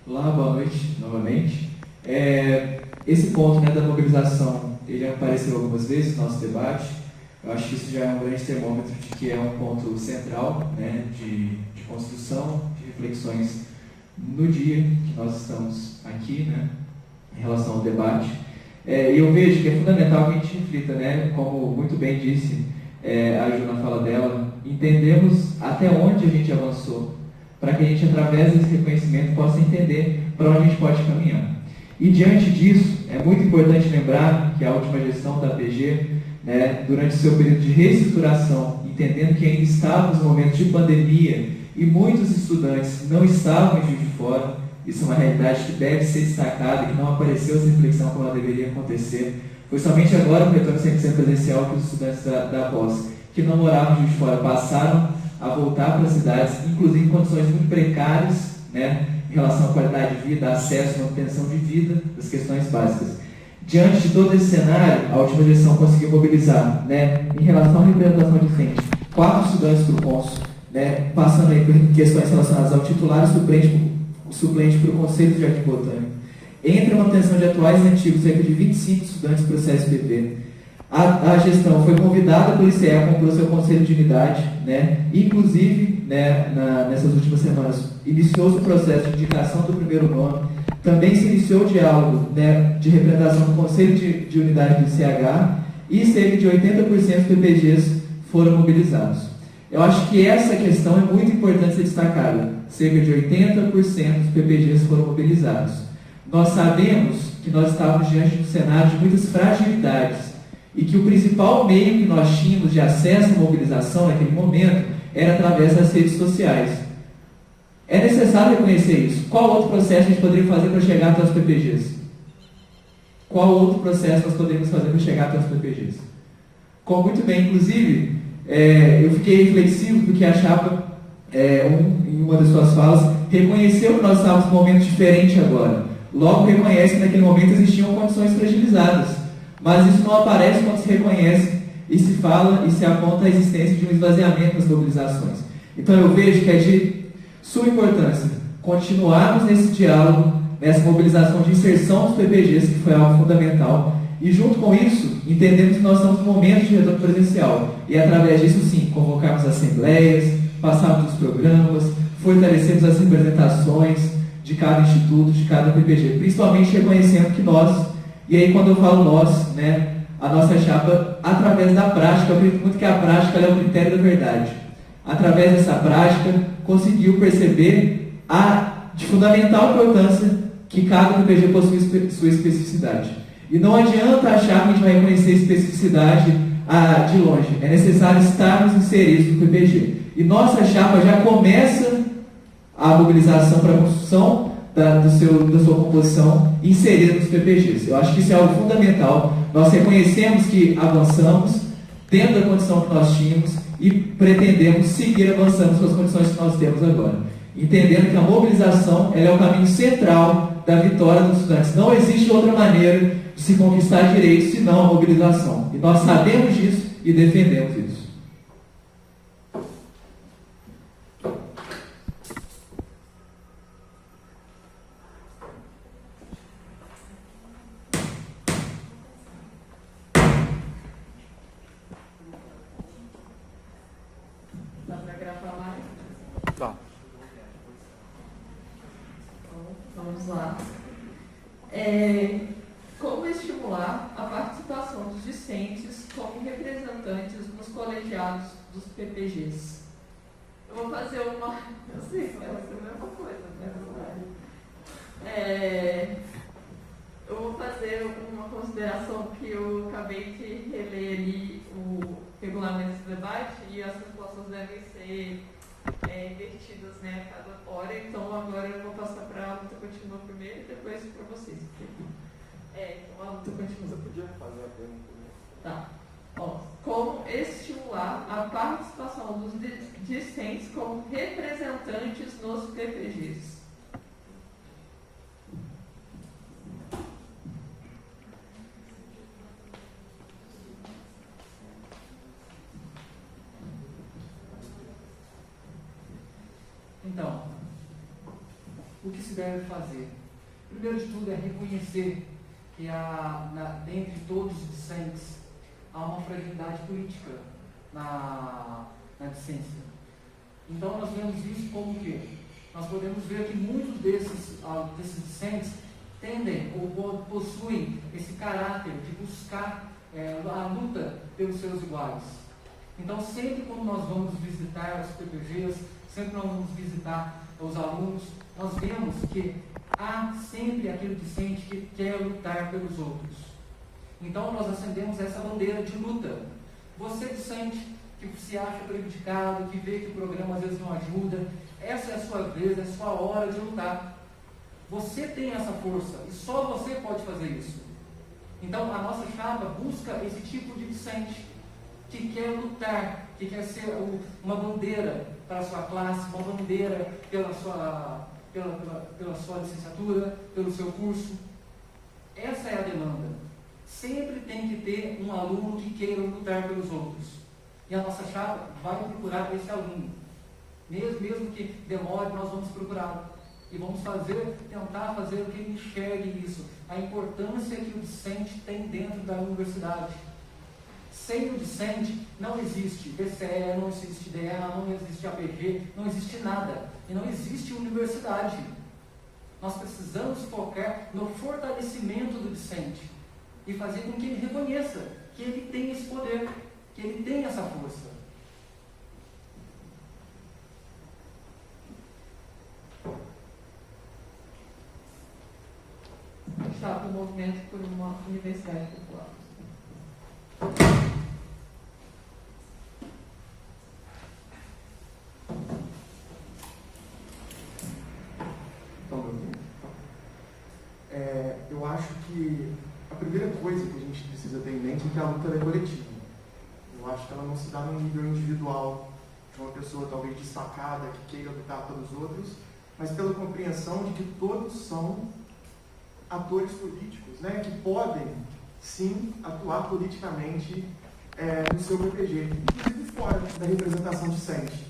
Olá, boa noite novamente. Esse ponto, né, da mobilização, ele apareceu algumas vezes no nosso debate. Eu acho que isso já é um grande termômetro de que é um ponto central, né, de construção, de reflexões no dia que nós estamos aqui, né, em relação ao debate. E eu vejo que é fundamental que a gente reflita, né, como muito bem disse a Ju na fala dela, entendemos até onde a gente avançou, para que a gente, através desse reconhecimento, possa entender para onde a gente pode caminhar. E diante disso, é muito importante lembrar que a última gestão da APG, né, durante o seu período de reestruturação, entendendo que ainda estávamos no momento de pandemia e muitos estudantes não estavam em Juiz de Fora, isso é uma realidade que deve ser destacada e que não apareceu essa reflexão como ela deveria acontecer. Foi somente agora, no retorno 100% presencial, que os estudantes da pós, que não moravam em Juiz de Fora, passaram a voltar para as cidades, inclusive em condições muito precárias, né, em relação à qualidade de vida, acesso, manutenção de vida, das questões básicas. Diante de todo esse cenário, a última gestão conseguiu mobilizar, né, em relação à representação discente, 4 estudantes para o cônsul, né, passando aí por questões relacionadas ao titular e suplente para o Conselho de Jardim Botânico. Entre a manutenção de atuais e antigos, cerca de 25 estudantes para o CSPP. A gestão foi convidada pelo ICE a compor seu conselho de unidade, né, inclusive, né, nessas últimas semanas, iniciou-se o processo de indicação do primeiro nome. Também se iniciou o diálogo, né, de representação do Conselho de Unidade do ICH e cerca de 80% dos PPGs foram mobilizados. Eu acho que essa questão é muito importante ser destacada. Cerca de 80% dos PPGs foram mobilizados. Nós sabemos que nós estávamos diante de um cenário de muitas fragilidades e que o principal meio que nós tínhamos de acesso à mobilização naquele momento era através das redes sociais. É necessário reconhecer isso. Qual outro processo a gente poderia fazer para chegar até os PPGs? Qual outro processo nós poderíamos fazer para chegar até os PPGs? Como muito bem, inclusive, eu fiquei reflexivo porque a chapa, em uma das suas falas, reconheceu que nós estávamos num momento diferente agora. Logo reconhece que naquele momento existiam condições fragilizadas. Mas isso não aparece quando se reconhece e se fala e se aponta a existência de um esvaziamento nas mobilizações. Então eu vejo que é de suma importância continuarmos nesse diálogo, nessa mobilização de inserção dos PPGs, que foi algo fundamental, E junto com isso, entendemos que nós estamos num momento de retorno presencial. E através disso, sim, convocarmos assembleias, passarmos os programas, fortalecemos as representações de cada instituto, de cada PPG, principalmente reconhecendo que nós, e aí quando eu falo nós, né, a nossa chapa, através da prática, eu acredito muito que a prática é o critério da verdade. Através dessa prática, conseguiu perceber a de fundamental importância que cada PPG possui sua especificidade. E não adianta achar que a gente vai reconhecer especificidade de longe. É necessário estarmos inseridos no PPG. E nossa chapa já começa a mobilização para a construção da sua composição inserida nos PPGs. Eu acho que isso é algo fundamental. Nós reconhecemos que avançamos dentro da condição que nós tínhamos e pretendemos seguir avançando com as condições que nós temos agora. Entendendo que a mobilização ela é o caminho central da vitória dos estudantes. Não existe outra maneira de se conquistar direitos senão a mobilização. E nós sabemos disso e defendemos isso. Dá para gravar mais? Tá. Então, vamos lá. Como estimular a participação dos discentes como representantes nos colegiados dos PPGs? Eu vou fazer uma... Eu sei que vai ser a mesma coisa, né? Eu vou fazer uma consideração que eu acabei de reler ali o regulamento do debate e as respostas devem ser invertidas, né, a cada hora. Então agora eu vou passar para a luta continua primeiro e depois para vocês. Então a luta continua. Você podia fazer a pergunta? Tá. Como estimular a participação dos discentes como representantes nos PPGs? Então, o que se deve fazer? Primeiro de tudo é reconhecer que dentre todos os discentes há uma fragilidade política na discência. Então nós vemos isso como que nós podemos ver que muitos desses discentes tendem ou possuem esse caráter de buscar a luta pelos seus iguais. Então sempre quando nós vamos visitar os PPGs, sempre que nós vamos visitar os alunos, nós vemos que há sempre aquele discente que quer lutar pelos outros. Então nós acendemos essa bandeira de luta. Você discente que se acha prejudicado, que vê que o programa às vezes não ajuda, essa é a sua vez, é a sua hora de lutar. Você tem essa força e só você pode fazer isso. Então a nossa chapa busca esse tipo de discente que quer lutar, que quer ser uma bandeira para a sua classe, uma bandeira pela sua licenciatura, pelo seu curso. Essa é a demanda. Sempre tem que ter um aluno que queira lutar pelos outros. E a nossa chapa vai procurar esse aluno. Mesmo que demore, nós vamos procurá-lo. E vamos tentar fazer o que ele enxergue isso. A importância que o discente tem dentro da universidade. Sem o discente, não existe DCE, não existe DEA, não existe APG, não existe nada. E não existe universidade. Nós precisamos focar no fortalecimento do discente e fazer com que ele reconheça que ele tem esse poder, que ele tem essa força. Chapa, o movimento por uma universidade popular. Eu acho que a primeira coisa que a gente precisa ter em mente é que a luta é coletiva. Eu acho que ela não se dá no nível individual de uma pessoa talvez destacada que queira lutar pelos outros, mas pela compreensão de que todos são atores políticos, né, que podem sim atuar politicamente no seu PPG, inclusive fora da representação discente.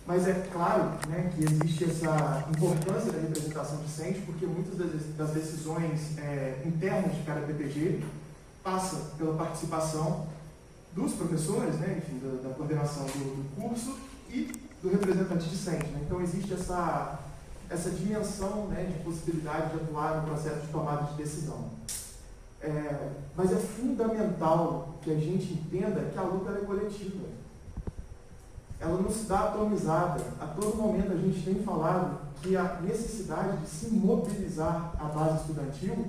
Mas é claro, né, que existe essa importância da representação discente, porque muitas das decisões internas de cada PPG passa pela participação dos professores, né, enfim, da coordenação do curso e do representante discente. Né? Então existe essa dimensão, né, de possibilidade de atuar no processo de tomada de decisão. Mas é fundamental que a gente entenda que a luta é coletiva. Ela não se dá atomizada. A todo momento a gente tem falado que a necessidade de se mobilizar a base estudantil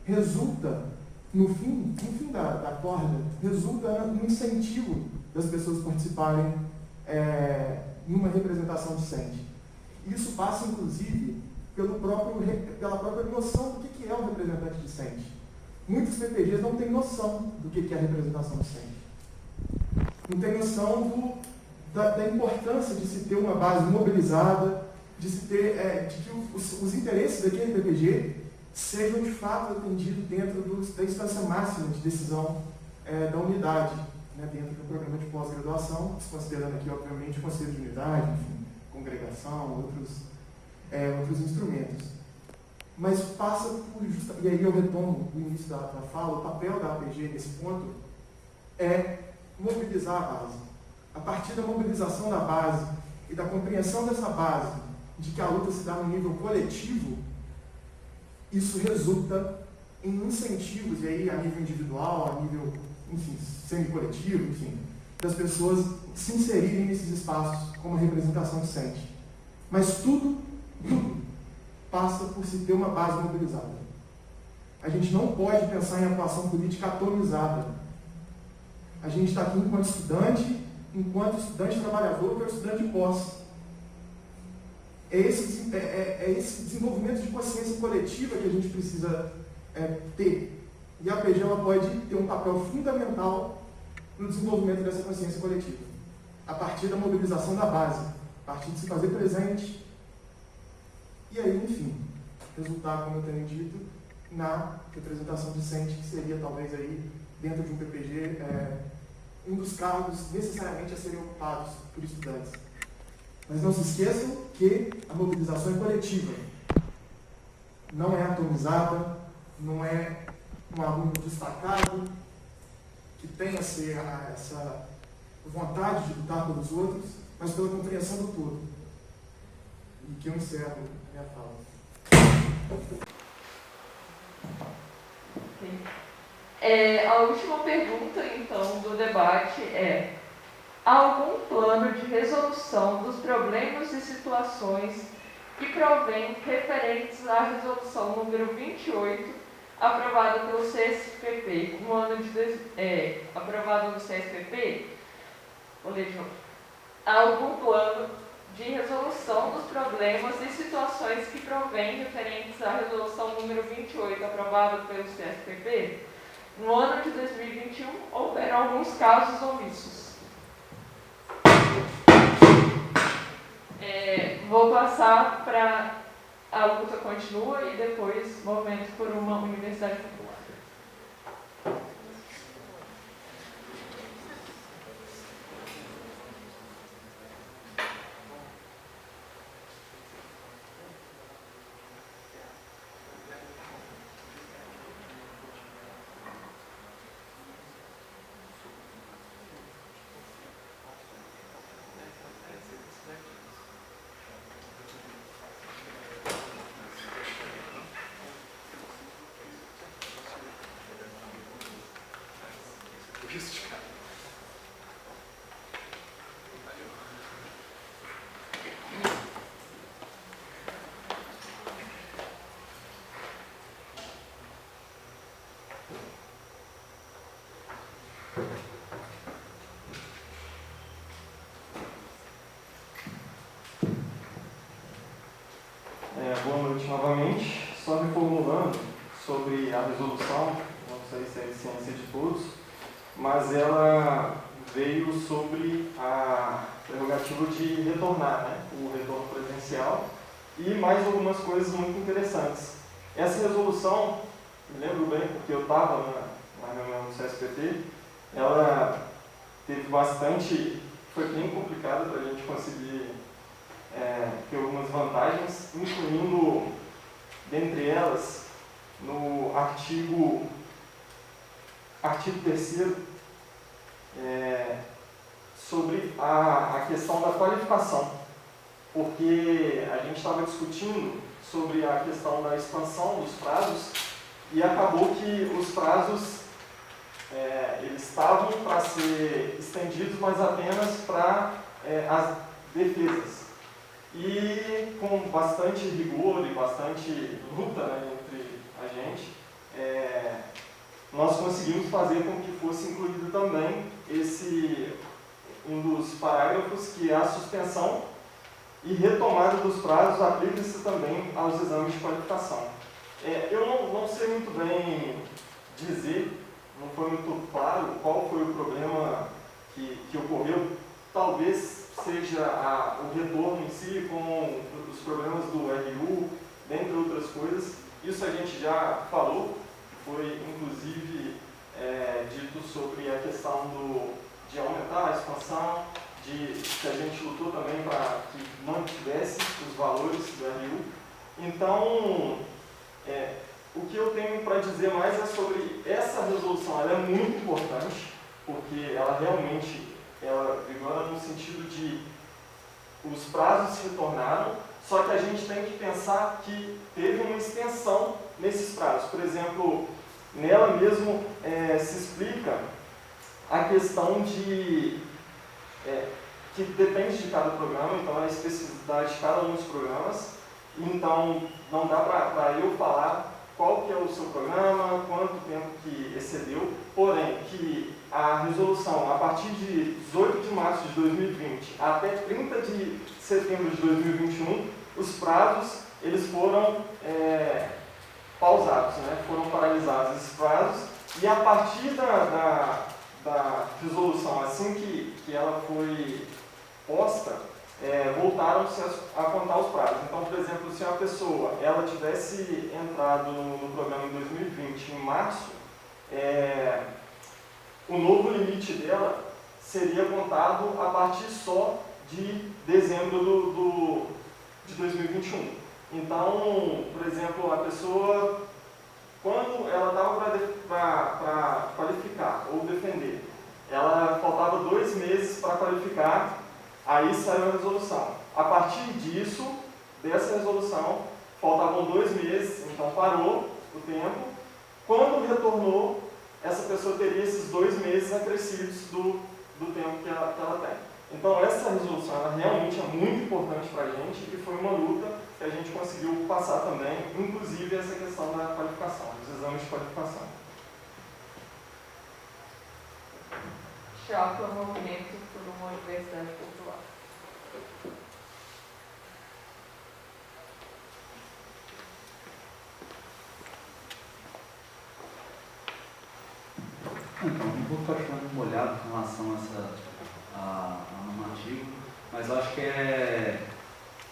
resulta, no fim da corda, resulta no incentivo das pessoas participarem numa representação discente. Isso passa, inclusive, pela própria noção do que é um representante discente. Muitos PPGs não têm noção do que é a representação discente. Não têm noção da importância de se ter uma base mobilizada, de que os interesses daquele PPG sejam de fato atendidos dentro da instância máxima de decisão da unidade, né, dentro do programa de pós-graduação, considerando aqui, obviamente, o conselho de unidade, enfim, congregação, outros instrumentos. Mas passa por, e aí eu retomo o início da fala, o papel da APG nesse ponto é mobilizar a base. A partir da mobilização da base e da compreensão dessa base, de que a luta se dá no nível coletivo, isso resulta em incentivos, e aí a nível individual, a nível, enfim, semi-coletivo, enfim, das pessoas se inserirem nesses espaços como representação discente. Mas tudo passa por se ter uma base mobilizada. A gente não pode pensar em atuação política atomizada. A gente está aqui enquanto estudante trabalhador, que é o estudante de posse. É esse desenvolvimento de consciência coletiva que a gente precisa ter. E a APG ela pode ter um papel fundamental no desenvolvimento dessa consciência coletiva, a partir da mobilização da base, a partir de se fazer presente. E aí, enfim, resultar, como eu tenho dito, na representação discente, que seria talvez aí, dentro de um PPG, um dos cargos necessariamente a serem ocupados por estudantes. Mas não se esqueçam que a mobilização é coletiva. Não é atomizada, não é um aluno destacado que tenha essa vontade de lutar pelos outros, mas pela compreensão do todo. E que eu encerro a minha fala. A última pergunta, então, do debate é: há algum plano de resolução dos problemas e situações que provém referentes à resolução número 28, aprovada pelo CSPP, no ano de aprovada no CSPP? Vou ler de novo. Há algum plano de resolução dos problemas e situações que provém referentes à resolução número 28, aprovada pelo CSPP? No ano de 2021, houveram alguns casos omissos. Vou passar para a luta continua e depois movimento por uma universidade popular. Boa noite novamente. Só reformulando sobre a resolução, não sei se é de ciência de todos, mas ela veio sobre a prerrogativa de retornar, né, o retorno presencial e mais algumas coisas muito interessantes. Essa resolução, me lembro bem porque eu estava na reunião do CSPT, ela teve bastante foi bem complicada para a gente conseguir ter algumas vantagens, incluindo, dentre elas, no artigo 3º, sobre a questão da qualificação, porque a gente estava discutindo sobre a questão da expansão dos prazos e acabou que os prazos eles estavam para ser estendidos, mas apenas para as defesas. E com bastante rigor e bastante luta, né, entre a gente, nós conseguimos fazer com que fosse incluído também um dos parágrafos, que é a suspensão e retomada dos prazos, aplica-se também aos exames de qualificação. Eu não sei muito bem dizer, não foi muito claro qual foi o problema que ocorreu. Talvez seja o retorno em si, com os problemas do RU, dentre outras coisas. Isso a gente já falou, foi inclusive dito sobre a questão de aumentar a expansão, que a gente lutou também para que mantivesse os valores do RU. Então, o que eu tenho para dizer mais é sobre essa resolução. Ela é muito importante, porque ela realmente vigora no sentido de os prazos se retornaram, só que a gente tem que pensar que teve uma extensão nesses prazos. Por exemplo, nela mesmo se explica a questão que depende de cada programa, então a especificidade de cada um dos programas. Então, não dá para eu falar qual que é o seu programa, quanto tempo que excedeu, porém, que a resolução, a partir de 18 de março de 2020 até 30 de setembro de 2021, os prazos eles foram pausados, né? Foram paralisados esses prazos, e a partir da resolução, assim que ela foi posta, voltaram-se a contar os prazos. Então, por exemplo, se uma pessoa tivesse entrado no programa em 2020, em março, o novo limite dela seria contado a partir só de dezembro de 2021. Então, por exemplo, a pessoa, quando ela estava para qualificar ou defender, ela faltava 2 meses para qualificar, aí saiu a resolução. A partir dessa resolução, faltavam 2 meses, então parou o tempo. Quando retornou, essa pessoa teria esses 2 meses acrescidos do tempo que ela tem. Então, essa resolução ela realmente é muito importante para a gente e foi uma luta que a gente conseguiu passar também, inclusive essa questão da qualificação, dos exames de qualificação. Chapa Movimento por uma Universidade Popular. Então, não vou ficar ficando molhado com relação a normativo, mas eu acho que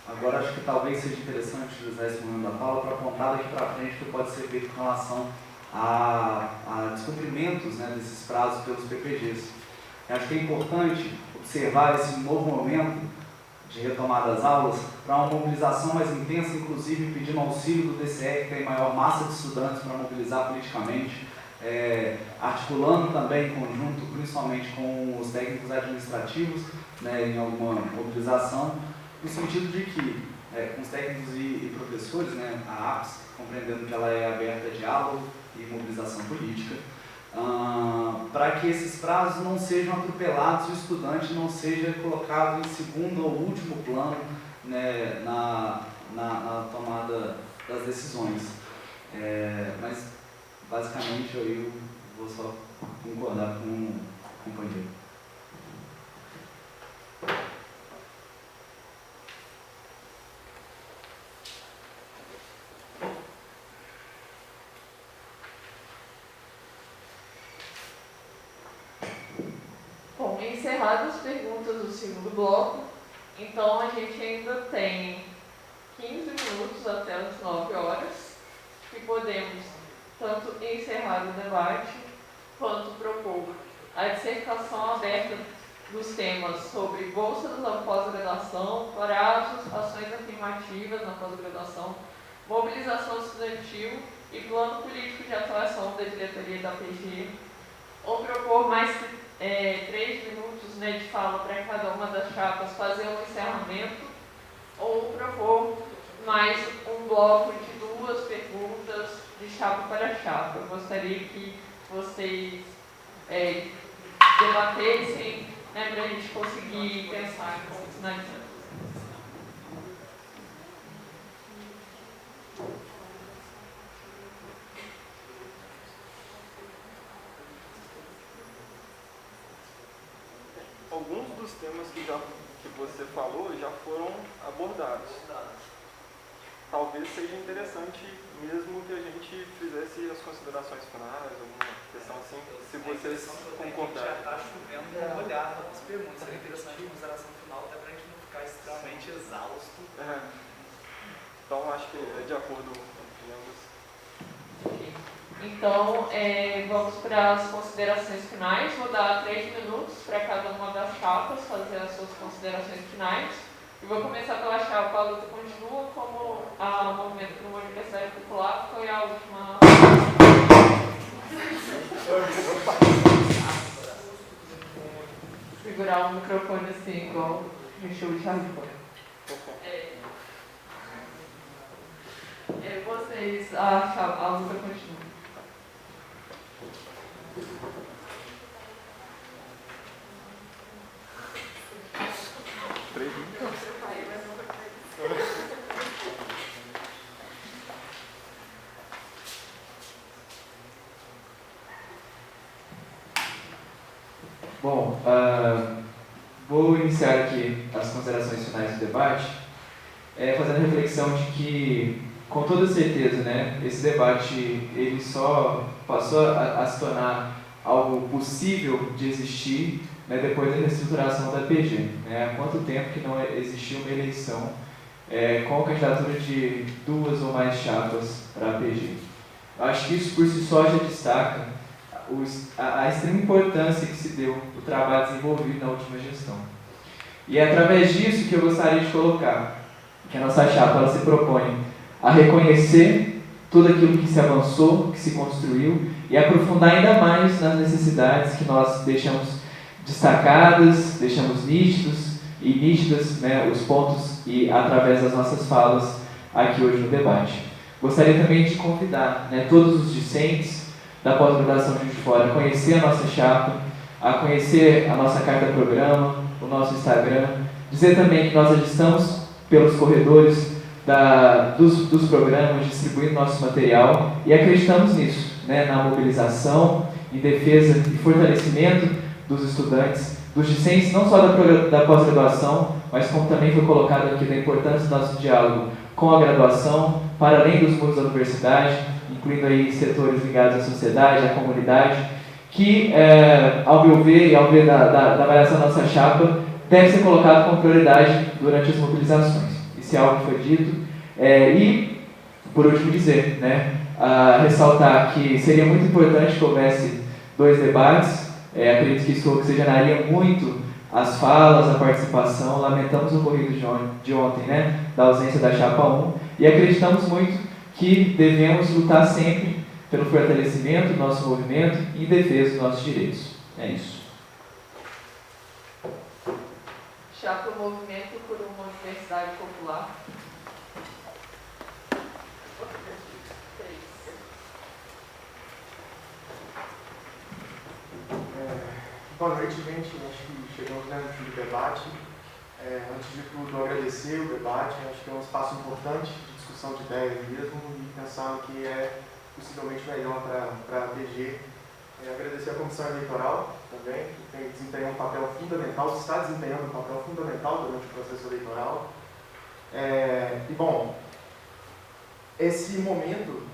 agora acho que talvez seja interessante utilizar esse momento da fala para apontar daqui para frente o que pode ser feito com relação a descumprimentos, né, desses prazos pelos PPGs. Eu acho que é importante observar esse novo momento de retomada das aulas para uma mobilização mais intensa, inclusive pedindo auxílio do DCE, que tem maior massa de estudantes para mobilizar politicamente, articulando também em conjunto, principalmente com os técnicos administrativos, né, em alguma mobilização, no sentido de que, com os técnicos e professores, né, a APS, compreendendo que ela é aberta a diálogo e mobilização política, para que esses prazos não sejam atropelados e o estudante não seja colocado em segundo ou último plano, né, na tomada das decisões. Mas, basicamente, eu vou só concordar com o companheiro. Bom, encerradas as perguntas do segundo bloco, então a gente ainda tem 15 minutos até as 9 horas, que podemos tanto encerrar o debate, quanto propor a dissertação aberta dos temas sobre bolsas na pós-graduação, prazos, ações afirmativas na pós-graduação, mobilização estudantil e plano político de atuação da diretoria da PG, ou propor mais 3 minutos, né, de fala para cada uma das chapas fazer um encerramento, ou propor mais um bloco de 2 perguntas de chapa para chapa. Eu gostaria que vocês debatessem, né, para a gente conseguir pensar em como finalizar. Alguns dos temas que você falou já foram abordados. Talvez seja interessante mesmo que a gente fizesse as considerações finais, alguma questão assim, se vocês concordarem. Já está chovendo uma olhada nas perguntas, seria interessante a consideração final, até para a gente não ficar extremamente exausto. Então, acho que é de acordo com ambos. Então, vamos para as considerações finais. Vou dar 3 minutos para cada uma das chapas fazer as suas considerações finais. E vou começar pela chapa A Luta Continua, como o Movimento por uma Universidade Popular foi a última. Segurar o microfone assim, igual no show de Japão. Vocês, a luta continua. Bom, vou iniciar aqui as considerações finais do debate, fazendo a reflexão de que, com toda certeza, né, esse debate ele só passou a se tornar algo possível de existir, né, depois da reestruturação da PG. Né? Há quanto tempo que não existiu uma eleição com a candidatura de 2 ou mais chapas para a PG. Eu acho que isso por si só já destaca a extrema importância que se deu o trabalho desenvolvido na última gestão. E é através disso que eu gostaria de colocar que a nossa chapa ela se propõe a reconhecer tudo aquilo que se avançou, que se construiu e aprofundar ainda mais nas necessidades que nós deixamos destacadas, deixamos nítidas, né, os pontos e através das nossas falas aqui hoje no debate. Gostaria também de convidar, né, todos os discentes da pós-graduação de Juiz de Fora a conhecer a nossa chapa, a conhecer a nossa carta-programa, o nosso Instagram, dizer também que nós já estamos pelos corredores dos programas, distribuindo nosso material e acreditamos nisso, né, na mobilização, em defesa e fortalecimento dos estudantes, dos discentes, não só da pós-graduação, mas como também foi colocado aqui da importância do nosso diálogo com a graduação, para além dos muros da universidade, incluindo aí setores ligados à sociedade, à comunidade, que, ao meu ver e ao ver da avaliação da nossa chapa, deve ser colocado como prioridade durante as mobilizações. Isso é algo que foi dito. E, por último, dizer, né, ressaltar que seria muito importante que houvesse 2 debates. Acredito que isso oxigenaria muito as falas, a participação. Lamentamos o ocorrido de ontem, né, da ausência da chapa 1, e acreditamos muito que devemos lutar sempre pelo fortalecimento do nosso movimento e em defesa dos nossos direitos. É isso. Chapa Movimento por uma Universidade Popular. Boa noite, gente. Acho que chegamos no fim do debate. Antes de tudo, agradecer o debate. Acho que é um espaço importante de discussão de ideias mesmo e pensar o que é possivelmente melhor para a PG. Agradecer a Comissão Eleitoral também, que tem desempenhado um papel fundamental, está desempenhando um papel fundamental durante o processo eleitoral. Bom, nesse momento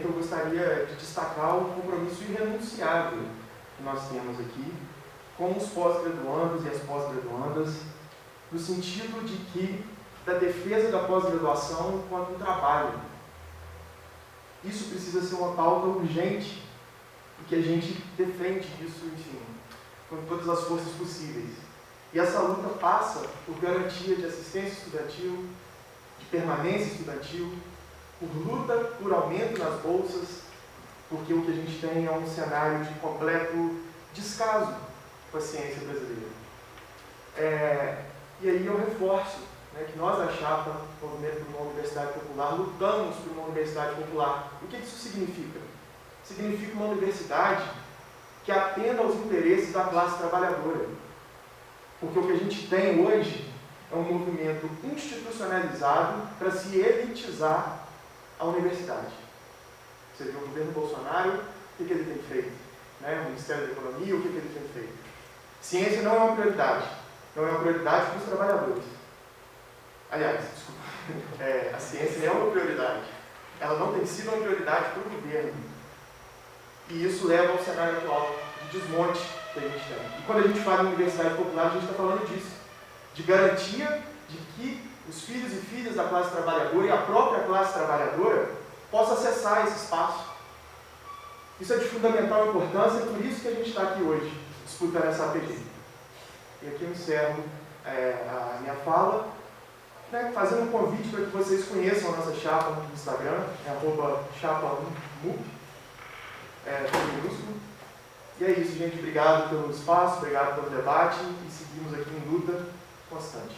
eu gostaria de destacar o compromisso irrenunciável que nós temos aqui com os pós-graduandos e as pós-graduandas, no sentido de que da defesa da pós-graduação enquanto um trabalho. Isso precisa ser uma pauta urgente, porque a gente defende isso, enfim, com todas as forças possíveis. E essa luta passa por garantia de assistência estudantil, de permanência estudantil, por luta por aumento nas bolsas, porque o que a gente tem é um cenário de completo descaso com a ciência brasileira. E aí eu reforço, né, que nós da Chapa, Movimento por uma Universidade Popular, lutamos por uma universidade popular. O que isso significa? Significa uma universidade que atenda aos interesses da classe trabalhadora. Porque o que a gente tem hoje é um movimento institucionalizado para se elitizar a universidade. Você viu o governo Bolsonaro, o que ele tem feito? Né? O Ministério da Economia, o que ele tem feito? Ciência não é uma prioridade. Não é uma prioridade para os trabalhadores. Aliás, desculpa, a ciência é uma prioridade. Ela não tem sido uma prioridade para o governo. E isso leva ao cenário atual de desmonte que a gente tem. E quando a gente fala em universidade popular, a gente está falando disso. De garantia de que os filhos e filhas da classe trabalhadora e a própria classe trabalhadora possam acessar esse espaço. Isso é de fundamental importância, e por isso que a gente está aqui hoje, disputando essa APG. E aqui eu encerro a minha fala, né, fazendo um convite para que vocês conheçam a nossa chapa no Instagram, @chapa1mup, tudo minúsculo. E é isso, gente. Obrigado pelo espaço, obrigado pelo debate, e seguimos aqui em luta constante.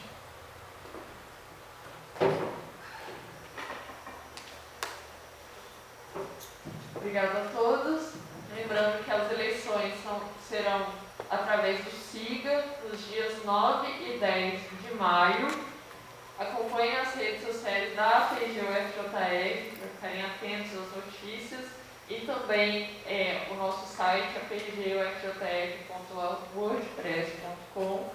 Obrigada a todos. Lembrando que as eleições serão através do SIGA, nos dias 9 e 10 de maio. Acompanhem as redes sociais da APG UFJF para ficarem atentos às notícias, e também o nosso site apgufjf.wordpress.com.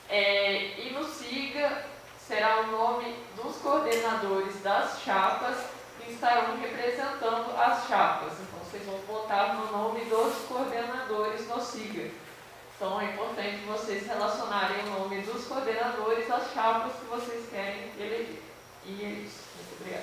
E no SIGA será o nome dos coordenadores das chapas que estarão representando as chapas. Então, vocês vão votar no nome dos coordenadores no SIGA. Então, é importante vocês relacionarem o nome dos coordenadores às chapas que vocês querem eleger. E é isso. Muito obrigada.